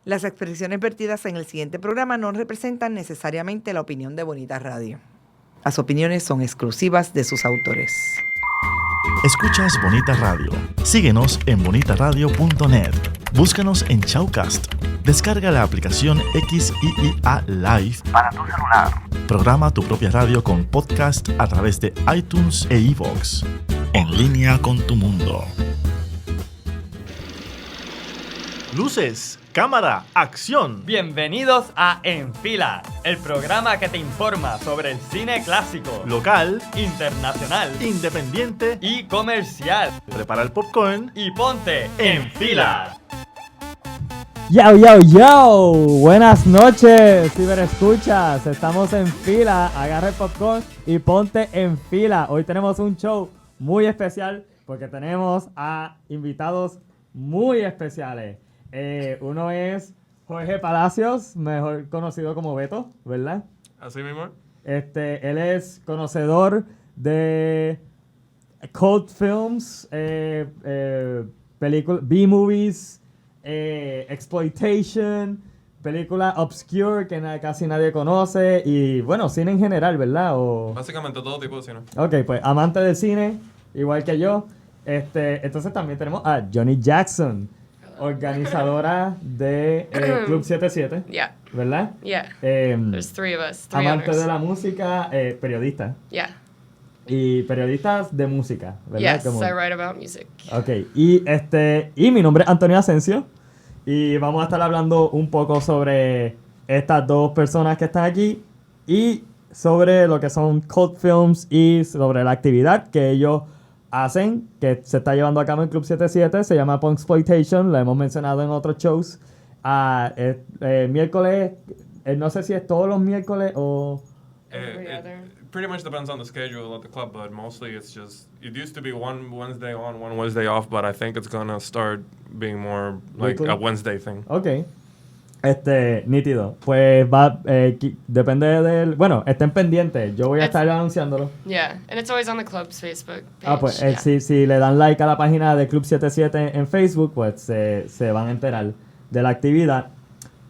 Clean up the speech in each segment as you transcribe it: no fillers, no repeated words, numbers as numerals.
Las expresiones vertidas en el siguiente programa no representan necesariamente la opinión de Bonita Radio. Las opiniones son exclusivas de sus autores. Escuchas Bonita Radio. Síguenos en bonitaradio.net. Búscanos en Shoutcast. Descarga la aplicación XIIA Live para tu celular. Programa tu propia radio con podcast a través de iTunes e iVoox. En línea con tu mundo. Luces, cámara, acción. Bienvenidos a En Fila, el programa que te informa sobre el cine clásico, Local, internacional, independiente y comercial. Prepara el popcorn Y ponte en fila. Yo, yo, yo, buenas noches, ciberescuchas, estamos en fila, agarra el popcorn y ponte en fila. Hoy tenemos un show muy especial porque tenemos a invitados muy especiales. Uno es Jorge Palacios, mejor conocido como Beto, ¿verdad? Así mismo. Él es conocedor de cult films, películas, B-movies, exploitation, películas obscure que casi nadie conoce y bueno, cine en general, ¿verdad? Básicamente todo tipo de cine. Ok, pues amante del cine, igual que yo. Entonces también tenemos a Jhoni Jackson, organizadora de Club 77, Yeah. ¿verdad? Yeah. There's three of us. Three Amante others. de la música, periodista. Yeah. Y periodistas de música, ¿verdad? Yes, I write about music. Ok, y mi nombre es Antonio Asensio y vamos a estar hablando un poco sobre estas dos personas que están aquí y sobre lo que son cult films y sobre la actividad que ellos hacen, que se está llevando a cabo en Club 77, se llama Punxploitation, lo hemos mencionado en otros shows. Miércoles, no sé si es todos los miércoles o... It pretty much depends on the schedule at the club, but mostly it's just, it used to be one Wednesday on, one Wednesday off, but I think it's gonna start being more like Weekly? a Wednesday thing. Ok. Nítido. Pues depende del... Bueno, estén pendientes. Yo voy a estar anunciándolo. Yeah, and it's always on the club's Facebook page. Pues yeah. si le dan like a la página de Club 77 en Facebook, pues se van a enterar de la actividad.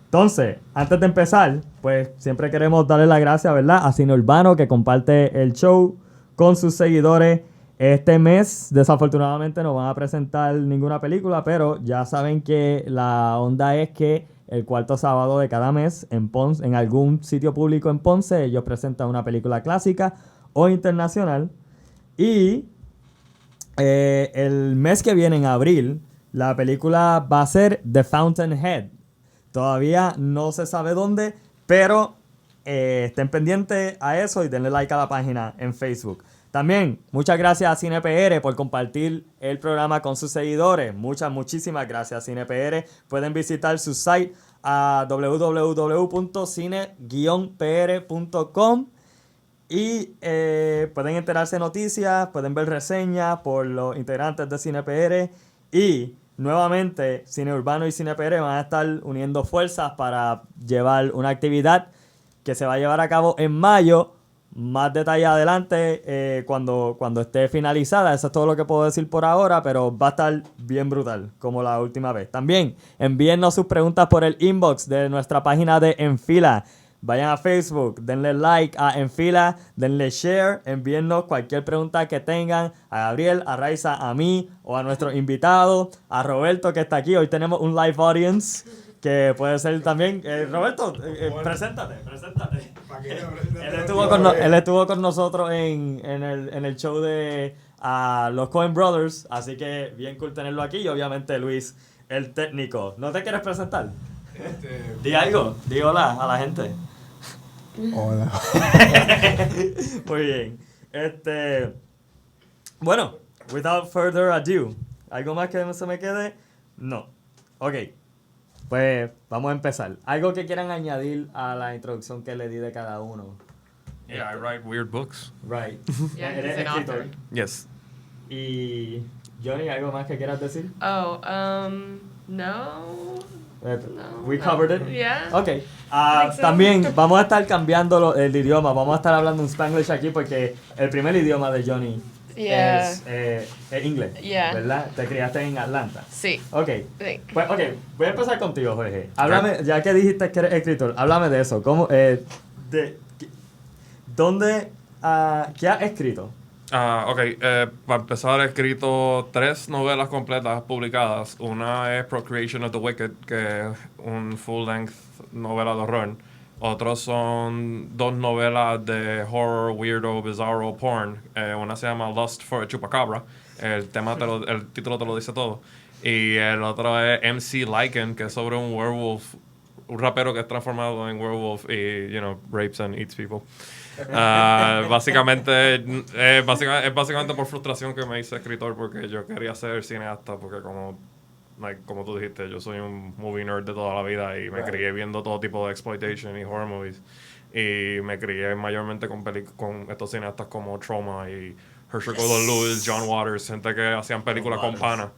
Entonces, antes de empezar, pues siempre queremos darle las gracias, ¿verdad? A Cine Urbano, que comparte el show con sus seguidores. Este mes, desafortunadamente, no van a presentar ninguna película, pero ya saben que la onda es que el cuarto sábado de cada mes en Ponce, en algún sitio público en Ponce, ellos presentan una película clásica o internacional. Y el mes que viene, en abril, la película va a ser The Fountainhead. Todavía no se sabe dónde, pero estén pendientes a eso y denle like a la página en Facebook. También, muchas gracias a CinePR por compartir el programa con sus seguidores. Muchísimas gracias, CinePR. Pueden visitar su site a www.cine-pr.com y pueden enterarse de noticias, pueden ver reseñas por los integrantes de CinePR y nuevamente Cine Urbano y CinePR van a estar uniendo fuerzas para llevar una actividad que se va a llevar a cabo en mayo. Más detalle adelante cuando esté finalizada. Eso es todo lo que puedo decir por ahora, pero va a estar bien brutal como la última vez. También envíennos sus preguntas por el inbox de nuestra página de En Fila. Vayan a Facebook, denle like a En Fila, denle share, envíennos cualquier pregunta que tengan a Gabriel, a Raiza, a mí o a nuestro invitado, a Roberto que está aquí. Hoy tenemos un live audience que puede ser también. Roberto, preséntate. Él estuvo con nosotros en el show de los Coen Brothers, así que bien cool tenerlo aquí. Y obviamente Luis, el técnico. ¿No te quieres presentar? Di algo, di hola a la gente. Hola. Muy bien. Bueno, without further ado, ¿algo más que no se me quede? No. Ok. Pues vamos a empezar. ¿Algo que quieran añadir a la introducción que le di de cada uno? Yeah, I write weird books. Right. Yeah, Eres he's an escritor. author. Yes. Y Jhoni, ¿algo más que quieras decir? Oh, no. We covered it. Yeah. Ok. think so. También vamos a estar cambiando el idioma. Vamos a estar hablando en Spanglish aquí porque el primer idioma de Jhoni Yeah. es inglés, Yeah. ¿verdad? Te criaste en Atlanta. Sí. Ok, Sí. pues voy a empezar contigo, Jorge. Háblame, ya que dijiste que eres escritor, háblame de eso. ¿Cómo, ¿dónde, qué has escrito? Para empezar he escrito 3 novelas completas publicadas. Una es Procreation of the Wicked, que es un full-length novela de horror. Otros son 2 novelas de horror, weirdo, bizarro, porn. Una se llama Lust for a Chupacabra. El título te lo dice todo. Y el otro es MC Lycan, que es sobre un werewolf, un rapero que es transformado en werewolf y, rapes and eats people. Básicamente es básicamente por frustración que me hice escritor, porque yo quería ser cineasta, porque como tú dijiste, yo soy un movie nerd de toda la vida y me crié viendo todo tipo de exploitation y horror movies, y me crié mayormente con estos cineastas como Trauma y Herschel Gordon Lewis, John Waters, gente que hacían películas con pana.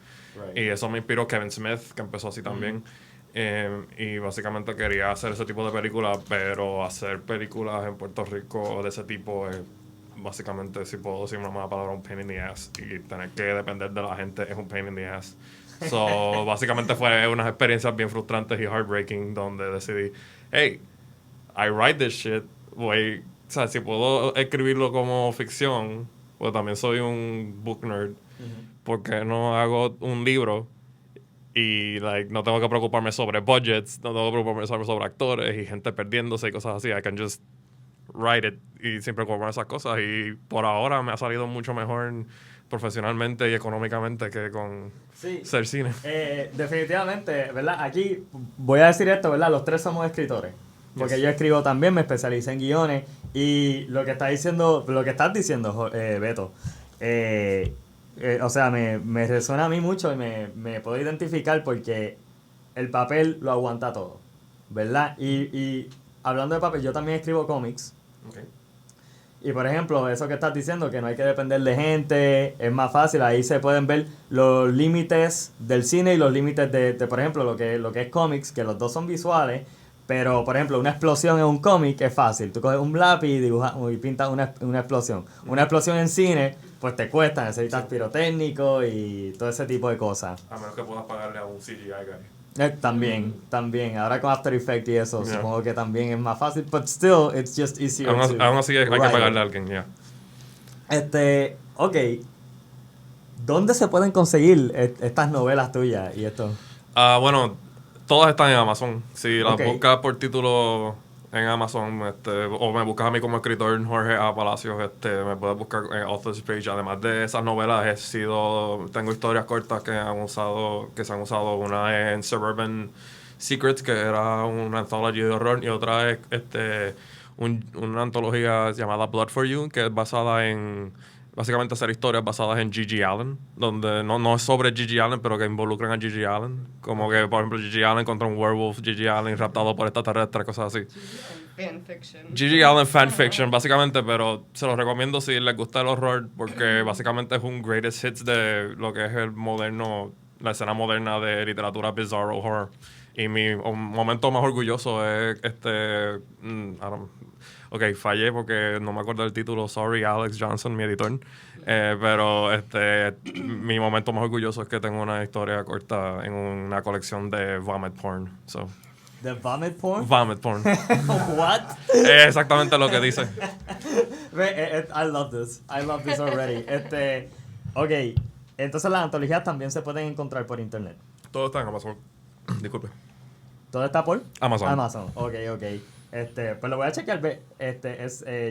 Y eso me inspiró Kevin Smith, que empezó así también. Y básicamente quería hacer ese tipo de películas, pero hacer películas en Puerto Rico de ese tipo es básicamente, si puedo decir una mala palabra, un pain in the ass. Y tener que depender de la gente es un pain in the ass. So, básicamente fue unas experiencias bien frustrantes y heartbreaking, donde decidí, hey, I write this shit. O sea, si puedo escribirlo como ficción, pues también soy un book nerd. ¿Por qué no hago un libro? Y no tengo que preocuparme sobre budgets, no tengo que preocuparme sobre actores y gente perdiéndose y cosas así. I can just write it y sin preocuparme de esas cosas. Y por ahora me ha salido mucho mejor profesionalmente y económicamente que con ser cine. Definitivamente, ¿verdad? Aquí voy a decir esto, ¿verdad? Los 3 somos escritores. Porque yo escribo también, me especialicé en guiones. Y lo que estás diciendo, Beto, o sea, me resuena a mí mucho y me puedo identificar, porque el papel lo aguanta todo, ¿verdad? Y hablando de papel, yo también escribo cómics. Okay. Y por ejemplo, eso que estás diciendo, que no hay que depender de gente, es más fácil. Ahí se pueden ver los límites del cine y los límites de por ejemplo, lo que es cómics, que los dos son visuales. Pero, por ejemplo, una explosión en un cómic es fácil. Tú coges un lápiz y dibujas y pintas una explosión. Una explosión en cine, pues te cuesta, necesitas pirotécnico y todo ese tipo de cosas. A menos que puedas pagarle a un CGI guy. También. Ahora con After Effects y eso, supongo que también es más fácil. But still, it's just easier Aún así hay que pagarle a alguien, ya. Ok. ¿Dónde se pueden conseguir estas novelas tuyas y esto? Bueno, todas están en Amazon. Si las buscas por título en Amazon, o me buscas a mí como escritor, Jorge Palacios, me puedes buscar en Authors Page. Además de esas novelas, tengo historias cortas que se han usado. Una en Suburban Secrets, que era una anthology de horror, y otra es una antología llamada Blood for You, que es basada en básicamente hacer historias basadas en Gigi Allen, donde no es sobre Gigi Allen, pero que involucran a Gigi Allen. Como que, por ejemplo, Gigi Allen contra un werewolf, Gigi Allen raptado por extraterrestres, cosas así. Gigi Allen fanfiction, básicamente, pero se los recomiendo si les gusta el horror, porque básicamente es un greatest hits de lo que es la escena moderna de literatura bizarro horror. Y mi momento más orgulloso es fallé porque no me acuerdo del título. Sorry, Alex Johnson, mi editor. Pero mi momento más orgulloso es que tengo una historia corta en una colección de vomit porn. So. ¿The vomit porn? Vomit porn. What? Es exactamente lo que dice. I love this already. Ok, entonces las antologías también se pueden encontrar por internet. Todo está en Amazon. Disculpe. ¿Todo está por? Amazon. Ok. Pues lo voy a chequear.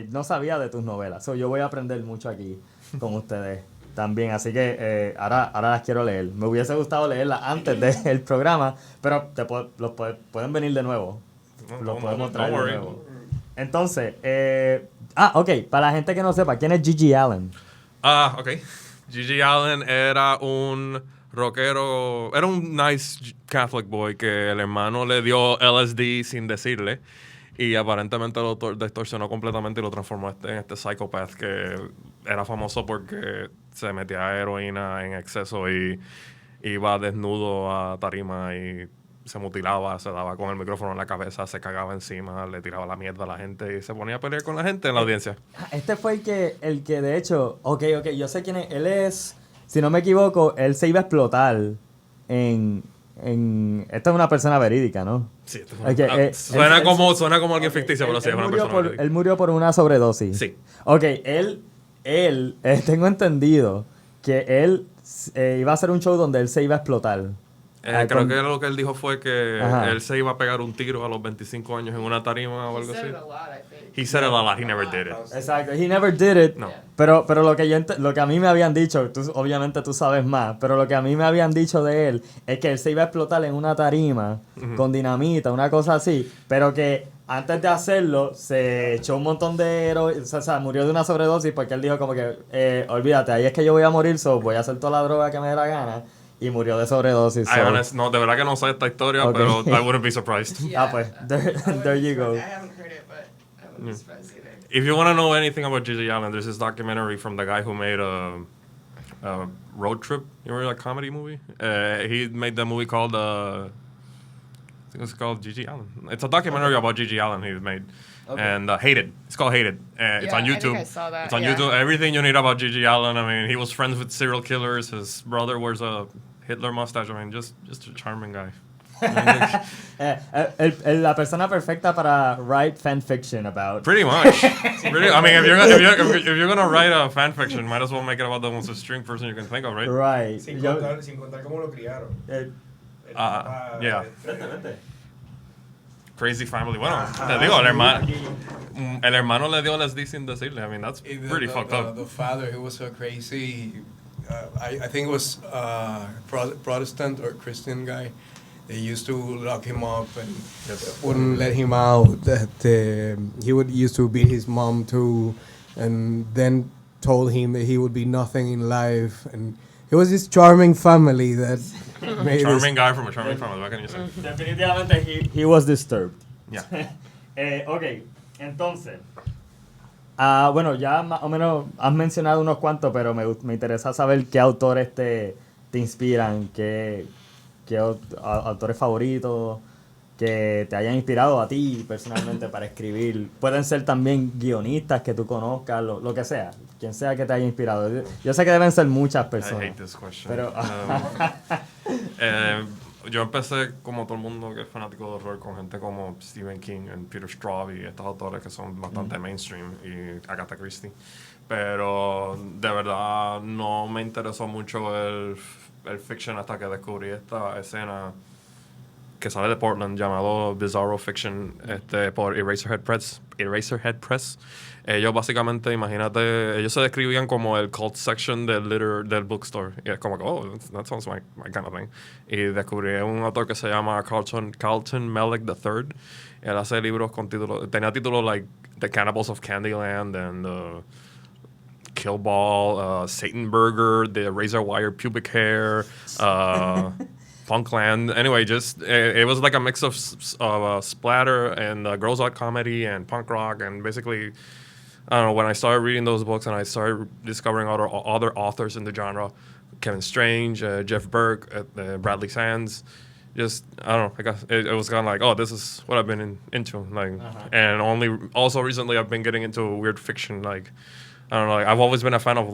No sabía de tus novelas. So, yo voy a aprender mucho aquí con ustedes también. Así que ahora las quiero leer. Me hubiese gustado leerlas antes del programa, pero pueden venir de nuevo. Los podemos traer de nuevo. Entonces, ok. Para la gente que no sepa, ¿quién es Gigi Allen? Ok. Gigi Allen era un rockero, era un nice Catholic boy que el hermano le dio LSD sin decirle, y aparentemente lo distorsionó completamente y lo transformó en este psychopath que era famoso porque se metía heroína en exceso y iba desnudo a tarima y se mutilaba, se daba con el micrófono en la cabeza, se cagaba encima, le tiraba la mierda a la gente y se ponía a pelear con la gente en la audiencia. Este fue el que de hecho, ok, yo sé quién es. Él es, si no me equivoco, él se iba a explotar esta es una persona verídica, ¿no? Sí, suena como alguien ficticio, pero sí, es una persona verídica. Él murió por una sobredosis. Sí. Ok, él tengo entendido que él iba a hacer un show donde él se iba a explotar. Creo que lo que él dijo fue que Ajá. él se iba a pegar un tiro a los 25 años en una tarima o algo He así. said it a lot, I think. He said it a lot, he never did it. Exacto, he never did it. No. Pero lo que a mí me habían dicho, obviamente tú sabes más, pero lo que a mí me habían dicho de él es que él se iba a explotar en una tarima con dinamita, una cosa así, pero que antes de hacerlo se echó un montón de heroína, o sea, murió de una sobredosis porque él dijo como que, olvídate, ahí es que yo voy a morir, voy a hacer toda la droga que me dé la gana, y murió de sobredosis. No, de verdad que no sé esta historia, Ok. pero I wouldn't be surprised. Pues, there you go. I haven't heard it, but I wouldn't be surprised either. If you want to know anything about Gigi Allen, there's this documentary from the guy who made a Road Trip. You remember that comedy movie? He made the movie called, I think it's called Gigi Allen. It's a documentary about Gigi Allen he made. Okay. And Hated. It's called Hated. It's Yeah, on I YouTube. think I saw that, It's on yeah. YouTube. Everything you need about Gigi Allen. I mean, he was friends with serial killers. His brother wears a Hitler mustache. I mean, just a charming guy. La persona perfecta para write fanfiction about. Pretty much. I mean, if you're gonna write a fan fiction, might as well make it about the most extreme person you can think of, right? Right. Sin Yo- contar cómo lo criaron. eh, El Ah, papá, yeah. Vete. Crazy family. Bueno, te digo, el hermano le dio LSD sin decirle. I mean, that's pretty fucked up. The father, he was so crazy. I think it was Protestant or Christian guy. They used to lock him up and Yes. wouldn't let him out. That he would used to beat his mom too, and then told him that he would be nothing in life. And it was this charming family that made Charming guy from a charming family. What can you say? Definitivamente he was disturbed. Yeah. Ok, entonces. Bueno, ya más o menos has mencionado unos cuantos, pero me interesa saber qué autores te inspiran, qué autores favoritos que te hayan inspirado a ti personalmente para escribir. Pueden ser también guionistas que tú conozcas, lo que sea, quien sea que te haya inspirado. Yo sé que deben ser muchas I personas. hate this question. Pero Yo empecé como todo el mundo que es fanático de horror con gente como Stephen King y Peter Straub y estos autores que son bastante mainstream y Agatha Christie. Pero de verdad no me interesó mucho el fiction hasta que descubrí esta escena que sale de Portland llamado Bizarro Fiction por Eraserhead Press. Ellos básicamente, imagínate, ellos se describían como el cult section del bookstore. Y es como que, oh, that sounds my kind of thing. Y descubrí un autor que se llama Carlton Mellick III. Él hace libros con títulos, tenía títulos like The Cannibals of Candyland and Kill Ball, Satan Burger, The Razor Wire Pubic Hair, Punkland. Anyway, just it was like a mix of splatter and gross out comedy and punk rock, and basically, I don't know, when I started reading those books and I started discovering other authors in the genre, Kevin Strange, Jeff Burke, Bradley Sands, just, I don't know, I guess it was kind of like, oh, this is what I've been into, like, and also recently I've been getting into weird fiction, like, I don't know, like, I've always been a fan of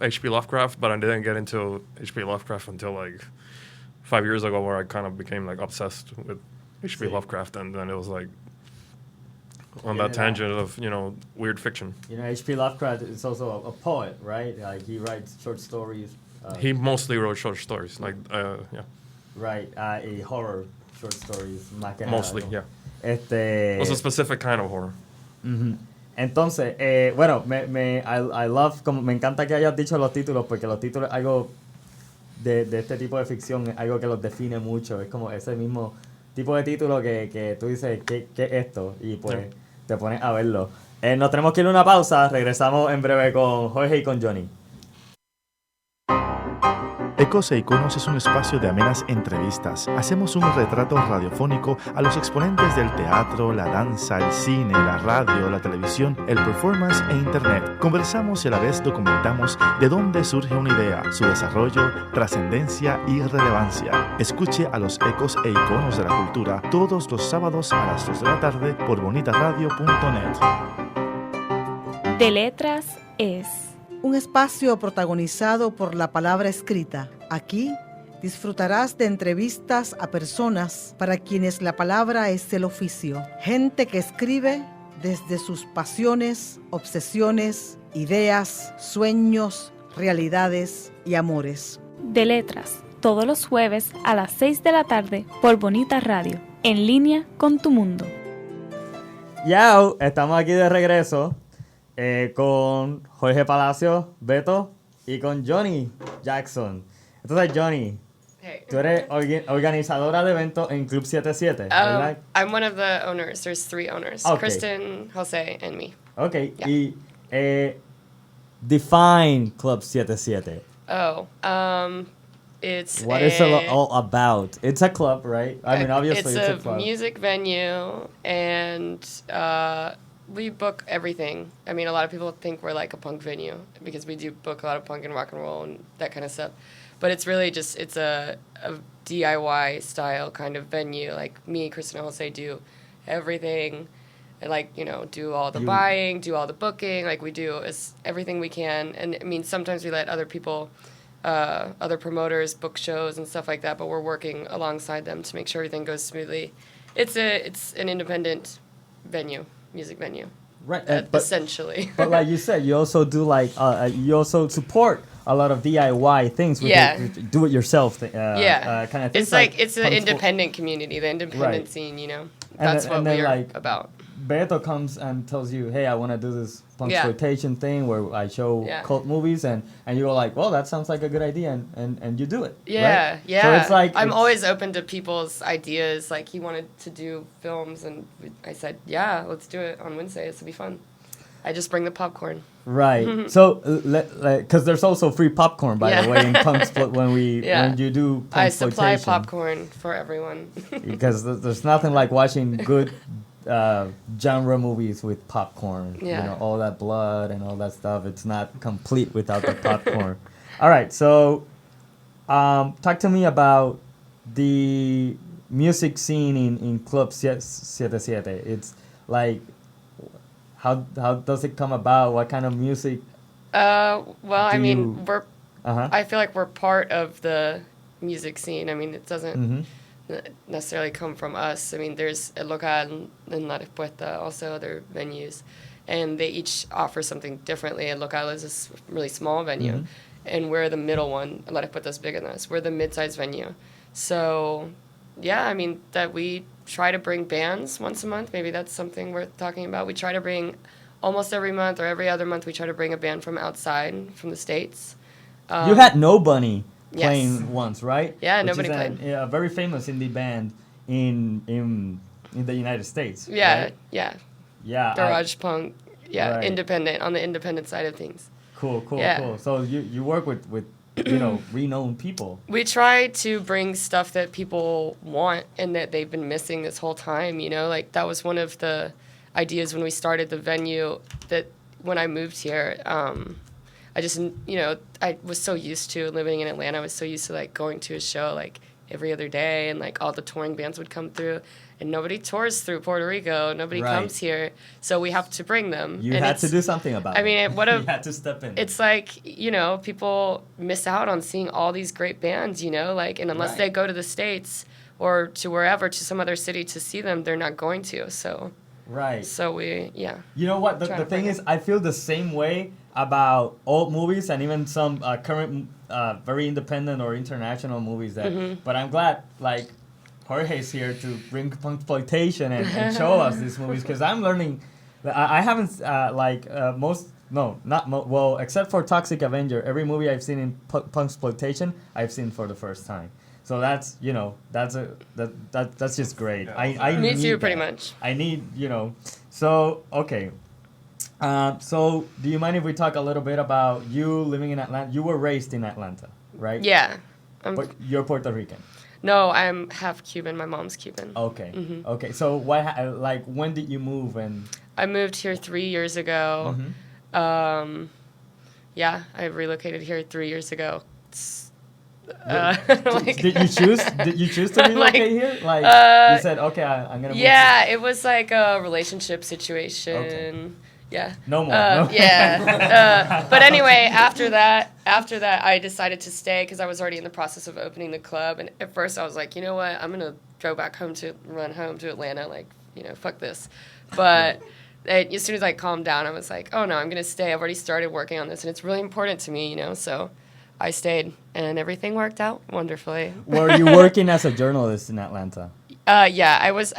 H.P. Lovecraft, but I didn't get into H.P. Lovecraft until like 5 years ago, where I kind of became like obsessed with H.P. Lovecraft, and then it was like on that tangent of, weird fiction. H.P. Lovecraft is also a poet, right? Like he writes short stories. He mostly wrote short stories, like, yeah. Right, a horror short stories, más que Mostly, nada, yeah. It was a specific kind of horror. Entonces, bueno, I love, como me encanta que hayas dicho los títulos, porque los títulos es algo de este tipo de ficción, es algo que los define mucho, es como ese mismo tipo de título que tú dices, ¿qué es esto? Y pues te pones a verlo. Nos tenemos que ir a una pausa, regresamos en breve con Jorge y con Jhoni. Ecos e Iconos es un espacio de amenas entrevistas. Hacemos un retrato radiofónico a los exponentes del teatro, la danza, el cine, la radio, la televisión, el performance e internet. Conversamos y a la vez documentamos de dónde surge una idea, su desarrollo, trascendencia y relevancia. Escuche a los Ecos e Iconos de la Cultura todos los sábados a las 2 de la tarde por bonitaradio.net. De letras es un espacio protagonizado por la palabra escrita. Aquí disfrutarás de entrevistas a personas para quienes la palabra es el oficio. Gente que escribe desde sus pasiones, obsesiones, ideas, sueños, realidades y amores. De letras, todos los jueves a las 6 de la tarde por Bonita Radio, en línea con tu mundo. Yao, estamos aquí de regreso con Jorge Palacios, Beto y con Jhoni Jackson. Entonces, Jhoni, Hey. tú eres organizadora de eventos en Club 77, ¿verdad? I'm one of the owners. There's 3 owners. Okay. Kristen, Jose, and me. Ok, Yeah. y define Club 77. It's What is it all about? It's a club, right? I mean, obviously it's it's a club. music venue, and we book everything. I mean, a lot of people think we're like a punk venue because we do book a lot of punk and rock and roll and that kind of stuff. But it's really just, it's a DIY style kind of venue. Like me, Kristen, and Jose do everything. And like, you know, do all the buying, do all the booking. Like we do everything we can. And I mean, sometimes we let other people, other promoters book shows and stuff like that, but we're working alongside them to make sure everything goes smoothly. It's an independent venue, music venue. Right, Essentially. But like you said, you also do like, you also support a lot of DIY things with with do-it-yourself kind of things. It's like it's an independent community, the independent scene, you know. That's what we're like, about. Beto comes and tells you, hey, I want to do this Punxploitation thing where I show cult movies, and you go like, well, that sounds like a good idea, and you do it. Yeah, right? yeah. So it's like I'm always open to people's ideas. Like he wanted to do films, and I said, yeah, let's do it on Wednesday. This will be fun. I just bring the popcorn. Right. So, because there's also free popcorn, by the way, in when you do Punxploitation. I supply popcorn for everyone. Because there's nothing like watching good genre movies with popcorn. Yeah. You know, all that blood and all that stuff. It's not complete without the popcorn. All right. So, talk to me about the music scene in Club 77. It's like, how does it come about? What kind of music? Well, I mean, you- I feel like we're part of the music scene. I mean, it doesn't necessarily come from us. I mean, there's El Local and La Respuesta, also other venues, and they each offer something differently. El Local is this really small venue, and we're the middle one. La Respuesta is bigger than us. We're the mid-sized venue. So, yeah, I mean, that we try to bring bands once a month. Maybe that's something worth talking about. We try to bring almost every month or every other month, we try to bring a band from outside, from the States. You had Nobody Yes. playing once, right? Yeah, Which Nobody is played. a very famous indie band in the United States. Yeah, right? yeah. Yeah. Garage punk. Yeah, Right. independent, on the independent side of things. Cool. Yeah. So you work with you know, renowned people. We try to bring stuff that people want and that they've been missing this whole time, you know? Like, that was one of the ideas when we started the venue, that when I moved here, I just, you know, I was so used to living in Atlanta. I was so used to, like, going to a show, like, every other day, and, like, all the touring bands would come through. And nobody tours through Puerto Rico. Nobody Right. comes here. So we have to bring them. You And had it's- to do something about it. I mean, what a... You had to step in. It's like, you know, people miss out on seeing all these great bands, you know, like, and unless Right. they go to the States or to wherever, to some other city to see them, they're not going to. So right. we, yeah. You know what? The Trying to thing bring is, I feel the same way about old movies and even some current, very independent or international movies. But I'm glad, like, Jorge's here to bring Punxploitation and show us these movies, because I'm learning. I haven't except for Toxic Avenger, every movie I've seen in Punxploitation, I've seen for the first time. So that's, you know, that's just great. I Me need too, pretty that. much. I need, you know. So okay. So do you mind if we talk a little bit about you living in Atlanta? You were raised in Atlanta, right? Yeah. But you're Puerto Rican. No, I'm half Cuban. My mom's Cuban. Okay. Mm-hmm. Okay. So when did you move and? I moved here 3 years ago. Mm-hmm. Yeah, I relocated here 3 years ago. Did you choose? Did you choose to relocate here? Like you said, okay, I'm gonna. Yeah, it was like a relationship situation. Okay. Yeah. No more. Yeah. But anyway, after that, I decided to stay because I was already in the process of opening the club. And at first, I was like, you know what? I'm gonna run home to Atlanta. Like, fuck this. But as soon as I calmed down, I was like, oh no, I'm gonna stay. I've already started working on this, and it's really important to me, So I stayed, and everything worked out wonderfully. Were you working as a journalist in Atlanta? Yeah, I was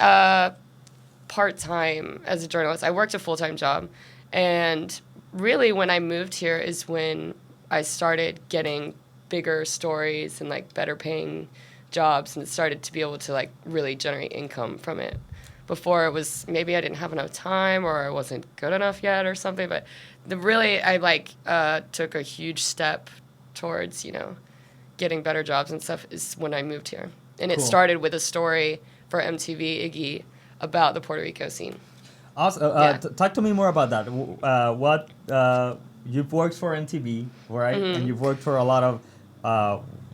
part-time as a journalist. I worked a full-time job, and really when I moved here is when I started getting bigger stories and like better paying jobs, and started to be able to like really generate income from it. Before it was maybe I didn't have enough time or I wasn't good enough yet or something, but I took a huge step towards, getting better jobs and stuff is when I moved here. And it started with a story for MTV Iggy about the Puerto Rico scene. Awesome. Talk to me more about that. You've worked for MTV, right? Mm-hmm. And you've worked for a lot of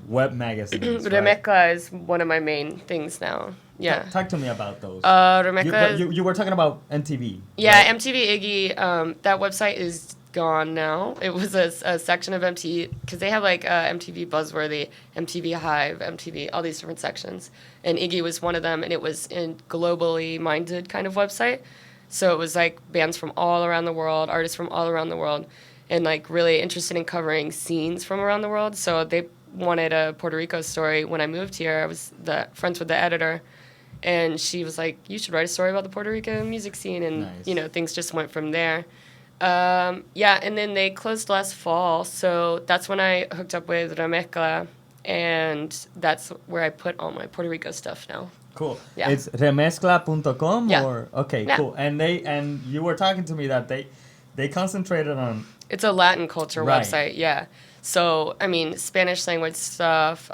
web magazines. Remezcla is one of my main things now. Yeah. Talk to me about those. Remezcla. You were talking about MTV. Yeah, right? MTV Iggy. That website is gone now. It was a section of MTV because they have like MTV Buzzworthy, MTV Hive, MTV, all these different sections, and Iggy was one of them. And it was a globally minded kind of website, so it was like bands from all around the world, artists from all around the world, and like really interested in covering scenes from around the world. So they wanted a Puerto Rico story. When I moved here, I was friends with the editor, and she was like, "You should write a story about the Puerto Rico music scene," and nice. Things just went from there. And then they closed last fall, so that's when I hooked up with Remezcla, and that's where I put all my Puerto Rico stuff now. Cool. Yeah. It's remezcla.com Yeah. or okay, Yeah. cool. And you were talking to me that they concentrated on. It's a Latin culture Right. website, yeah. So, I mean, Spanish language stuff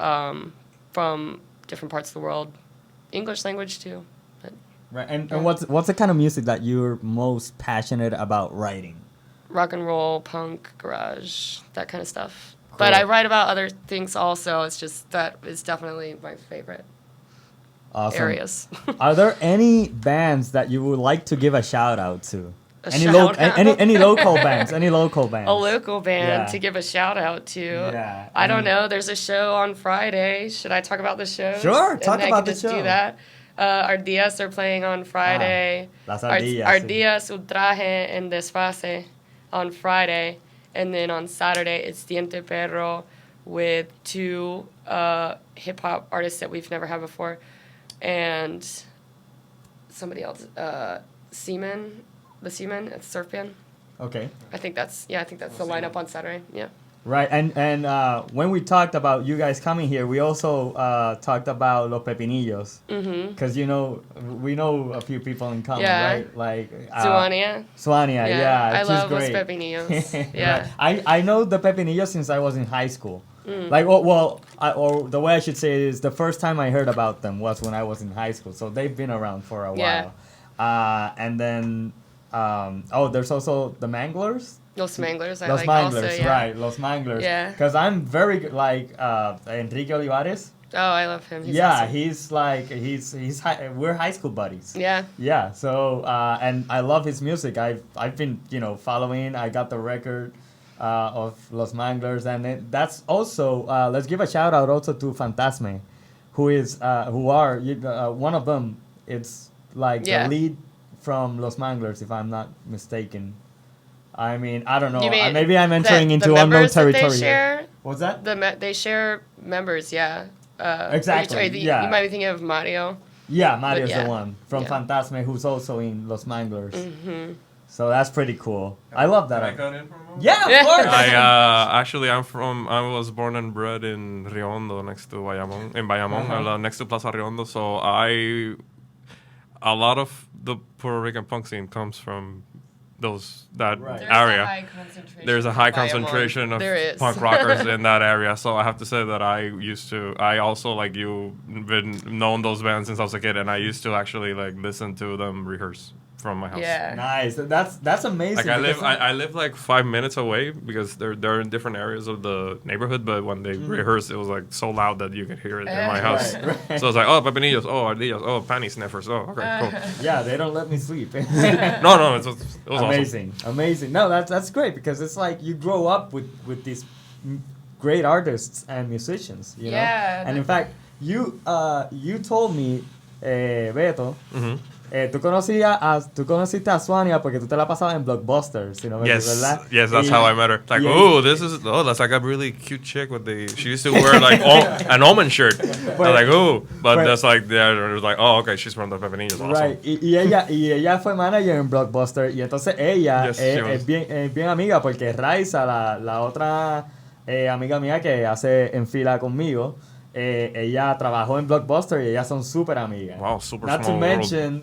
from different parts of the world, English language too. Right. And what's the kind of music that you're most passionate about writing? Rock and roll, punk, garage, that kind of stuff. Cool. But I write about other things also. It's just that is definitely my favorite Awesome. areas. Are there any bands that you would like to give a shout out to? Any shout out? any local bands? Any local bands? A local band Yeah. to give a shout out to. Yeah. I don't know. There's a show on Friday. Should I talk about the show? Sure, talk about the just show. Do that. Ardillas are playing on Friday. Las Ardillas. Ardillas, Ultraje, and Desfase on Friday. And then on Saturday, it's Diente Perro with 2 hip-hop artists that we've never had before. And somebody else, Seaman, the Seaman, it's Surf Band. Okay. I think that's the lineup on Saturday. Yeah. Right, and when we talked about you guys coming here, we also talked about Los Pepinillos. Mm-hmm. Because, we know a few people in common, Yeah. right? Like Zuania. Suania, yeah. I she's love Los great. Pepinillos. Yeah. Right. I know the Pepinillos since I was in high school. Mm. Like, or the way I should say it is the first time I heard about them was when I was in high school. So they've been around for a Yeah. while. And then, there's also the Manglers. Los Manglers, I Los like Manglers, also, yeah. right? Los Manglers. Yeah. Because I'm very good, like Enrique Olivares. Oh, I love him. He's yeah, awesome. he's like we're high school buddies. Yeah. Yeah. So and I love his music. I've been following. I got the record of Los Manglers, and that's also let's give a shout out also to Fantasme, who are one of them. It's like the lead from Los Manglers, if I'm not mistaken. I mean, I don't know. You mean Maybe I'm entering into the unknown members that territory they here. share? What's that? They share members, yeah. Exactly, yeah. You might be thinking of Mario. Yeah, Mario's yeah. the one from Yeah. Fantasme, who's also in Los Manglers. Mm-hmm. So that's pretty cool. I love that. Can I cut in for a moment? Yeah, of course. I was born and bred in Riondo, next to Bayamón, next to Plaza Riondo. So a lot of the Puerto Rican punk scene comes from that Right. There's area. a high concentration. There's a high of Bayamon. concentration of There is. punk rockers in that area. So I have to say that I also, like you, been known those bands since I was a kid, and I used to actually like listen to them rehearse from my house. Yeah. Nice. That's amazing. Like because I live like 5 minutes away because they're in different areas of the neighborhood. But when they rehearsed, it was like so loud that you could hear it in my house. Right. So it's like, oh, pepinillos, oh, ardillas, oh, panty sniffers, oh, okay, cool. Yeah, they don't let me sleep. No, it was Amazing, amazing. No, that's great because it's like you grow up with these great artists and musicians, you know. Yeah, And in fact, you told me, Beto, awesome. tú conociste a Suania porque tú te la pasabas en Blockbuster, si no me Yes, ¿verdad? yes, that's Y- how I met her. Like, yeah. that's like a really cute chick with she used to wear like an almond shirt. I'm like, but that's like, it was like, oh, okay, she's from the Pepinillos, awesome. Right, y ella fue manager en Blockbuster y entonces ella Yes, she was. es bien amiga porque Raiza, la otra amiga mía que hace en fila conmigo, ella trabajó en Blockbuster y ellas son súper amigas. Wow, super Not to small world. mention,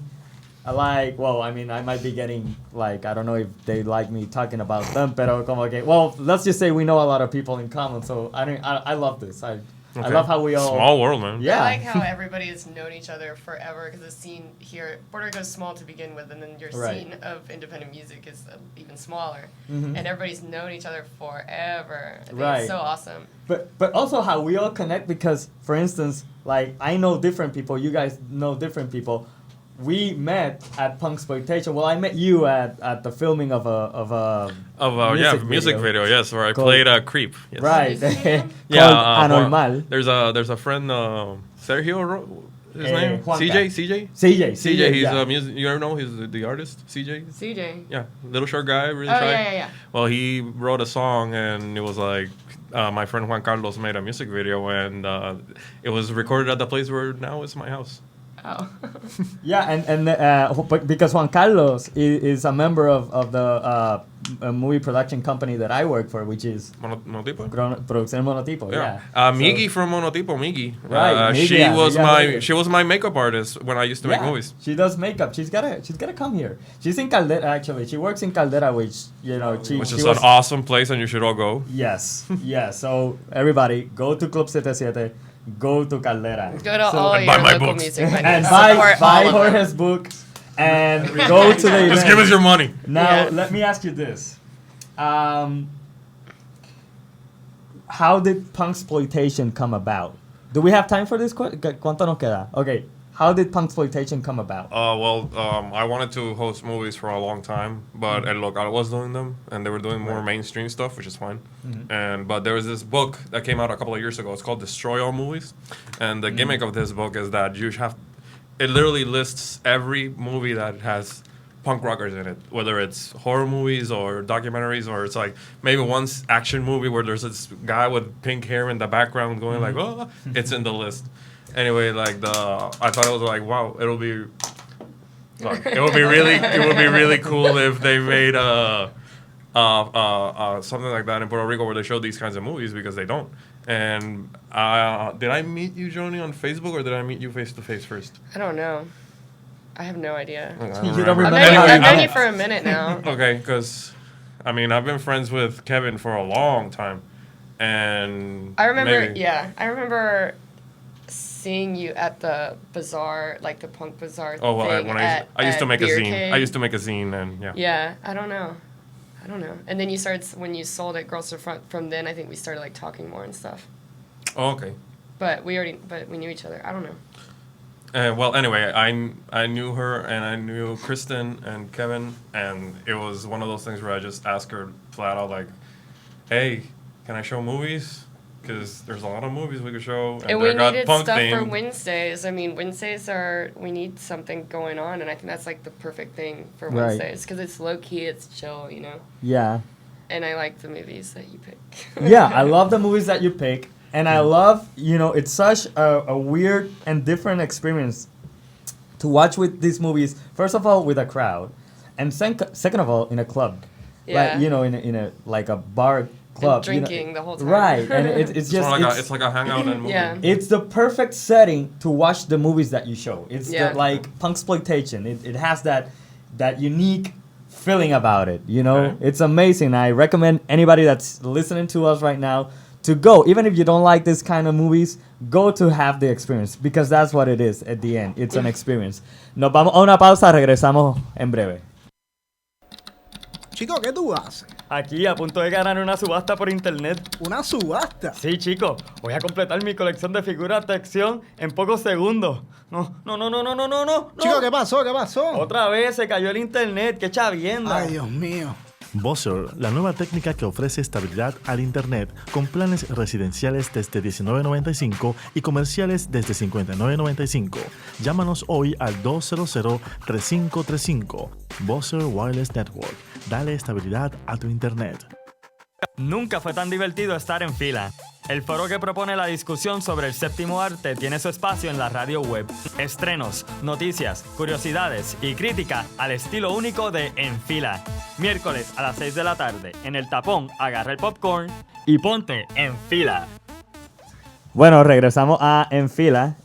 like, well, I mean, I might be getting, like, I don't know if they like me talking about them, pero como que, well, let's just say we know a lot of people in common, so I love this. I Okay. love how we all... Small world, man. Yeah. I like how everybody has known each other forever because the scene here, Puerto Rico is small to begin with, and then your Right. scene of independent music is even smaller, Mhm. and everybody's known each other forever. I think Right. It's so awesome. But also how we all connect because, for instance, like I know different people, you guys know different people. We met at Punxploitation. Well, I met you at the filming of a Music video, yes, where I Called- played a creep. Yes. right. Yeah, Called Anormal. There's a friend, Sergio, his name? Juanca. CJ? CJ, he's yeah. a music, you ever know, he's the artist, CJ? CJ. Yeah, little short guy, really Oh, shy. yeah. Well, he wrote a song, and it was like, my friend Juan Carlos made a music video, and it was recorded at the place where now is my house. Oh. Yeah, and because Juan Carlos is a member of the movie production company that I work for, which is Monotipo? Producción Monotipo. Yeah. Miggy from Monotipo, Miggy. Right, Miggy, she yeah, was yeah. she was my makeup artist when I used to make movies. She does makeup. She's gotta come here. She's in Caldera actually. She works in Caldera, which Which is an awesome place, and you should all go. Yes, yeah. So everybody, go to Club 77. Go to Caldera. Go to all and your buy my local books. music venues. And Support buy all of them. Jorge's book and go to the event. Just give us your money. Now, Yeah. let me ask you this. How did Punxploitation come about? Do we have time for this? ¿Cuánto nos queda? Okay. How did Punxploitation come about? I wanted to host movies for a long time, but look, I was doing them, and they were doing more mainstream stuff, which is fine. But there was this book that came out a couple of years ago. It's called Destroy All Movies, and the gimmick of this book is that it literally lists every movie that has punk rockers in it, whether it's horror movies or documentaries, or it's like maybe one action movie where there's this guy with pink hair in the background going like, oh, it's in the list. Anyway, like I thought it was like, wow, it would be really cool if they made something like that in Puerto Rico where they show these kinds of movies, because they don't. And did I meet you, Jhoni, on Facebook, or did I meet you face to face first? I don't know. I have no idea. I You don't remember. remember I've how you known you met? for a minute now. Okay, because I've been friends with Kevin for a long time, and I remember, maybe- I remember seeing you at the bazaar, like the punk bazaar Oh well, thing when at, I used to at make a Beer zine. Cave. I used to make a zine, and yeah. Yeah, I don't know. And then you started, when you sold it, Girls to Front, from then I think we started like talking more and stuff. Oh, okay. But we knew each other. I don't know. Well, anyway, I knew her, and I knew Kristen and Kevin, and it was one of those things where I just asked her flat out, like, "Hey, can I show movies? Because there's a lot of movies we could show, And we they got needed punk stuff for themed." Wednesdays. I mean, we need something going on, and I think that's like the perfect thing for Right. Wednesdays, because it's low key, it's chill, you know. Yeah. And I like the movies that you pick. Yeah, I love the movies that you pick. And I love, it's such a weird and different experience to watch with these movies. First of all, with a crowd, and second of all, in a club, Yeah. like in a like a bar club, And drinking the whole time. right? And it's just It's like a hangout and movie. Yeah. it's the perfect setting to watch the movies that you show. It's Yeah. like Punxploitation. It has that unique feeling about it, you know? Okay. It's amazing. I recommend anybody that's listening to us right now to go. Even if you don't like this kind of movies, go to have the experience, because that's what it is at the end. It's an experience. Nos vamos a una pausa, regresamos en breve. Chico, ¿qué tú haces? Aquí a punto de ganar una subasta por internet. ¿Una subasta? Sí, chico, voy a completar mi colección de figuras de acción en pocos segundos. No. Chico, ¿qué pasó? ¿Qué pasó? Otra vez se cayó el internet, qué chavienda. Ay, Dios mío. Buzzer, la nueva técnica que ofrece estabilidad al Internet con planes residenciales desde $19.95 y comerciales desde $59.95. Llámanos hoy al 200-3535. Buzzer Wireless Network. Dale estabilidad a tu Internet. Nunca fue tan divertido estar en Fila. El foro que propone la discusión sobre el séptimo arte tiene su espacio en la radio web. Estrenos, noticias, curiosidades y crítica al estilo único de En Fila. Miércoles a las 6 de la tarde, en el tapón, agarra el popcorn y ponte en fila. Bueno, regresamos a En Fila,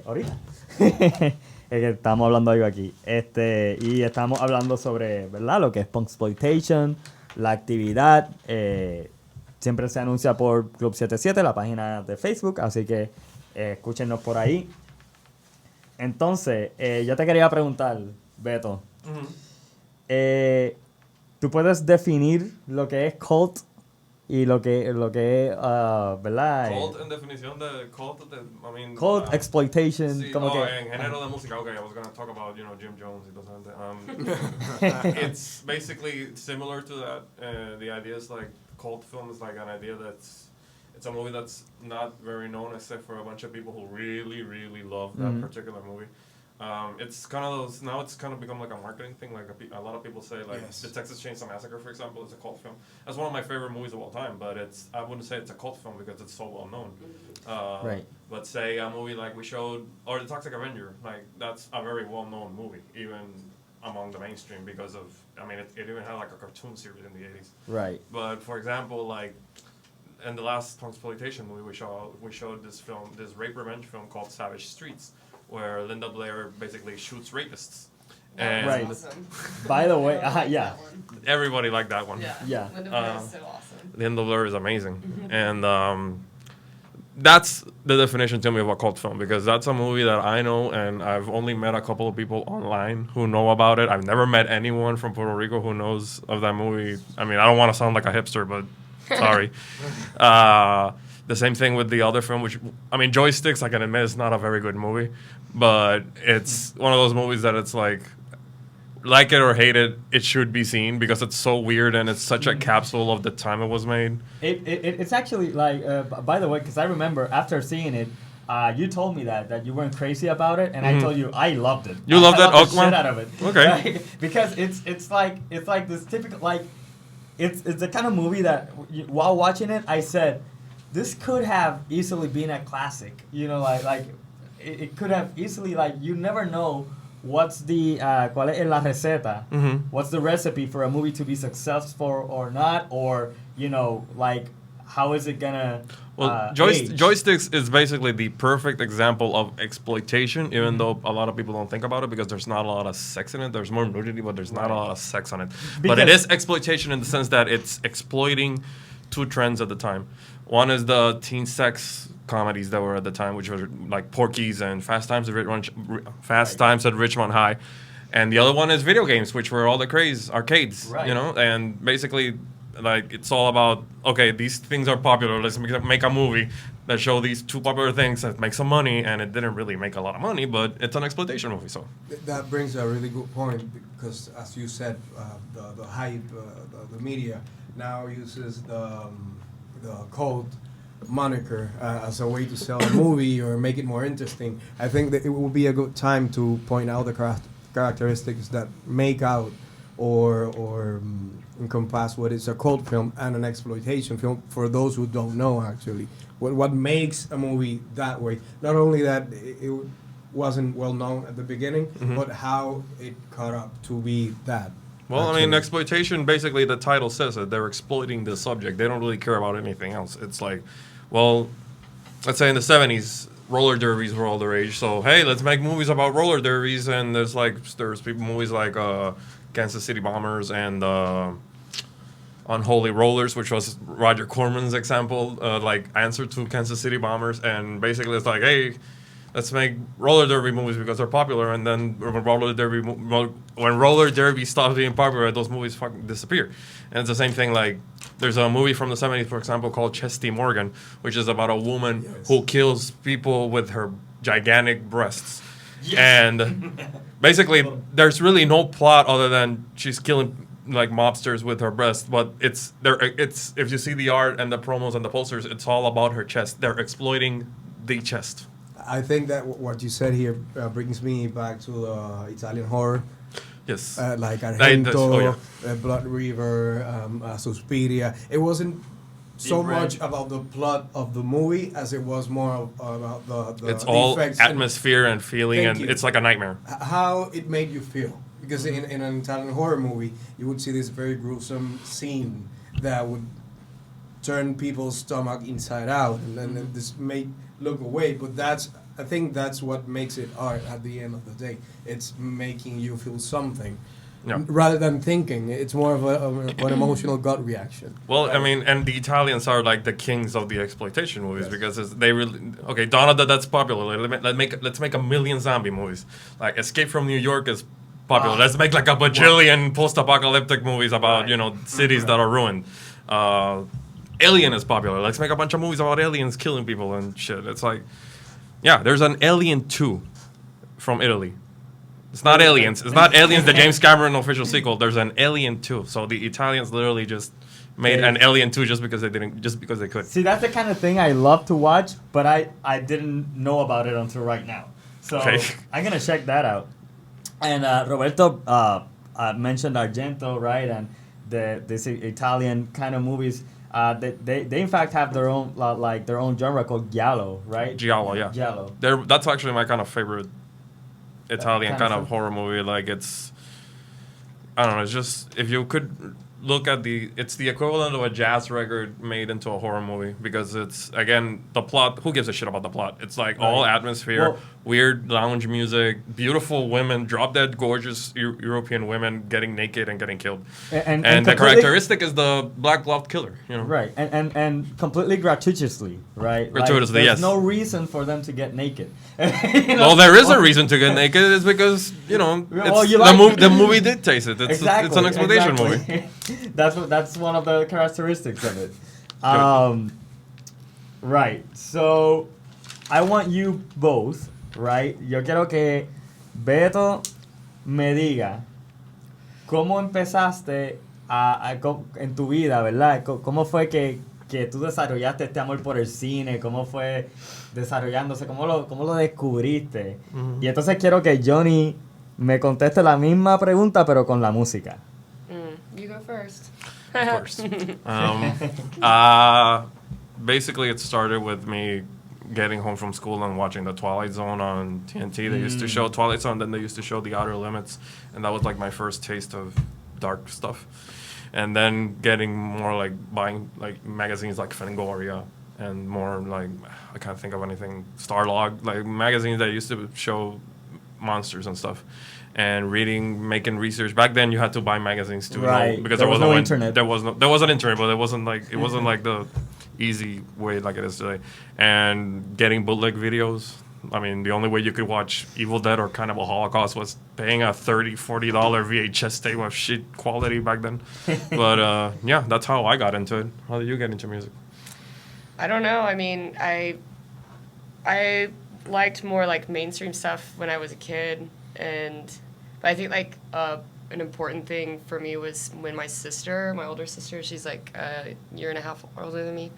ahorita. Es que estamos hablando algo aquí. Y estamos hablando sobre, ¿verdad? Lo que es Punxploitation, la actividad. Siempre se anuncia por Club 77, la página de Facebook, así que escúchenos por ahí. Entonces, yo te quería preguntar, Beto. ¿Tú puedes definir lo que es cult y lo que es, ¿verdad? Cult en definición de cult, I mean... Cult, exploitation, Sí, como que... en género de música, okay, I was going to talk about, Jim Jones y todo eso. It's basically similar to that. The idea is like, cult film is like an idea it's a movie that's not very known except for a bunch of people who really, really love that particular movie. It's kind of those, now it's kind of become like a marketing thing. Like a lot of people say, like, Yes. the Texas Chainsaw Massacre, for example, is a cult film. That's one of my favorite movies of all time, but I wouldn't say it's a cult film because it's so well known. Right. But say a movie like we showed, or The Toxic Avenger, like that's a very well known movie, even among the mainstream, because of, it even had like a cartoon series in the 80s. Right. But for example, like in the last Punxploitation movie we showed this rape revenge film called Savage Streets, where Linda Blair basically shoots rapists. And Right. Awesome. By the way, yeah. everybody liked that one. Yeah. Linda Blair is so awesome. Linda Blair is amazing. And that's the definition to me of a cult film, because that's a movie that I know, and I've only met a couple of people online who know about it. I've never met anyone from Puerto Rico who knows of that movie. I don't want to sound like a hipster, but sorry. The same thing with the other film, which, Joysticks, I can admit, is not a very good movie, but it's one of those movies that it's like it or hate it, it should be seen because it's so weird and it's such a capsule of the time it was made. It's actually like, by the way, because I remember after seeing it, you told me that you weren't crazy about it, and I told you I loved it. You loved it? I loved the Okay. shit out of it. Okay. Right? Because it's like this typical, like, it's the kind of movie that while watching it, I said, this could have easily been a classic. Like it could have easily, like, you never know what's the cuál es la receta, what's the recipe for a movie to be successful or not, or like, how is it gonna age? Joysticks is basically the perfect example of exploitation, even though a lot of people don't think about it because there's not a lot of sex in it. There's more nudity, but there's not a lot of sex on it. But it is exploitation in the sense that it's exploiting two trends at the time. One is the teen sex comedies that were at the time, which were like Porky's and Fast Times at Richmond High. And the other one is video games, which were all the craze, arcades, Right. and basically, like, it's all about, okay, these things are popular, let's make a movie that show these two popular things that make some money, and it didn't really make a lot of money, but it's an exploitation movie, so. That brings a really good point, because as you said, the hype, the media now uses the cult moniker as a way to sell a movie or make it more interesting. I think that it will be a good time to point out the characteristics that make out or encompass what is a cult film and an exploitation film for those who don't know, actually. What makes a movie that way. Not only that it wasn't well known at the beginning, but how it caught up to be that. Well, actually. exploitation, basically the title says it. They're exploiting the subject. They don't really care about anything else. It's like, well, let's say in the 70s, roller derbies were all the rage. So, hey, let's make movies about roller derbies. And there's movies like Kansas City Bombers and Unholy Rollers, which was Roger Corman's example, like answer to Kansas City Bombers, and basically it's like, hey, let's make roller derby movies because they're popular, and then when roller derby stops being popular, those movies fucking disappear. And it's the same thing. Like there's a movie from the 70s, for example, called Chesty Morgan, which is about a woman who kills people with her gigantic breasts. Yes. And basically, there's really no plot other than she's killing like mobsters with her breast, but it's if you see the art and the promos and the posters, it's all about her chest. They're exploiting the chest. I think that what you said here brings me back to Italian horror. Yes. Like Argento, oh, yeah. Blood River, Suspiria. It wasn't so much about the plot of the movie as it was more about the it's the all effects atmosphere and feeling, and it's like a nightmare. How it made you feel. Because in an Italian horror movie, you would see this very gruesome scene that would turn people's stomach inside out, and then this may look away. But I think that's what makes it art at the end of the day. It's making you feel something. Yeah. Rather than thinking. It's more of an emotional gut reaction. Well, I mean, and the Italians are like the kings of the exploitation movies because they really... Okay, Dawn of the Dead's popular. Let's make a million zombie movies. Like Escape from New York is popular. Let's make like a bajillion post-apocalyptic movies about, cities that are ruined. Alien is popular. Let's make a bunch of movies about aliens killing people and shit. It's like... Yeah, there's an Alien 2 from Italy. It's not Aliens. It's not Aliens, the James Cameron official sequel. There's an Alien 2. So the Italians literally just made an Alien 2 just because they could. See, that's the kind of thing I love to watch, but I didn't know about it until right now. So I'm going to check that out. And Roberto mentioned Argento, right? And this Italian kind of movies. They in fact have their own their own genre called giallo, right? Giallo, yeah. Giallo. That's actually my kind of favorite Italian kind of horror movie. Like it's, I don't know. It's just if you could look at it's the equivalent of a jazz record made into a horror movie because it's again the plot. Who gives a shit about the plot? It's like all atmosphere, weird lounge music, beautiful women, drop dead gorgeous European women getting naked and getting killed, and the characteristic is the black gloved killer. Right, and completely gratuitously, right? Gratuitously, there's no reason for them to get naked. Well, there is a reason to get naked. It's because the movie dictates it. It's an exploitation movie. That's one of the characteristics of it. Right. So I want you both, right? Yo quiero que Beto me diga cómo empezaste en tu vida, ¿verdad? ¿Cómo fue que tú desarrollaste este amor por el cine? ¿Cómo fue desarrollándose? ¿Cómo lo descubriste? Y entonces quiero que Jhoni me conteste la misma pregunta, pero con la música. You go first. Of course. Basically, it started with me getting home from school and watching The Twilight Zone on TNT. They used to show Twilight Zone, then they used to show The Outer Limits, and that was like my first taste of dark stuff. And then getting more like buying like magazines like Fangoria and more like, I can't think of anything, Starlog, like magazines that used to show monsters and stuff. And reading, making research. Back then, you had to buy magazines too, right? Because there was no internet. There was an internet, but it wasn't like the easy way like it is today. And getting bootleg videos. I mean, the only way you could watch Evil Dead or Cannibal Holocaust was paying a $30, $40 VHS tape of shit quality back then. But yeah, that's how I got into it. How did you get into music? I don't know. I mean, I liked more like mainstream stuff when I was a kid. But I think like an important thing for me was when my older sister, she's like a year and a half older than me,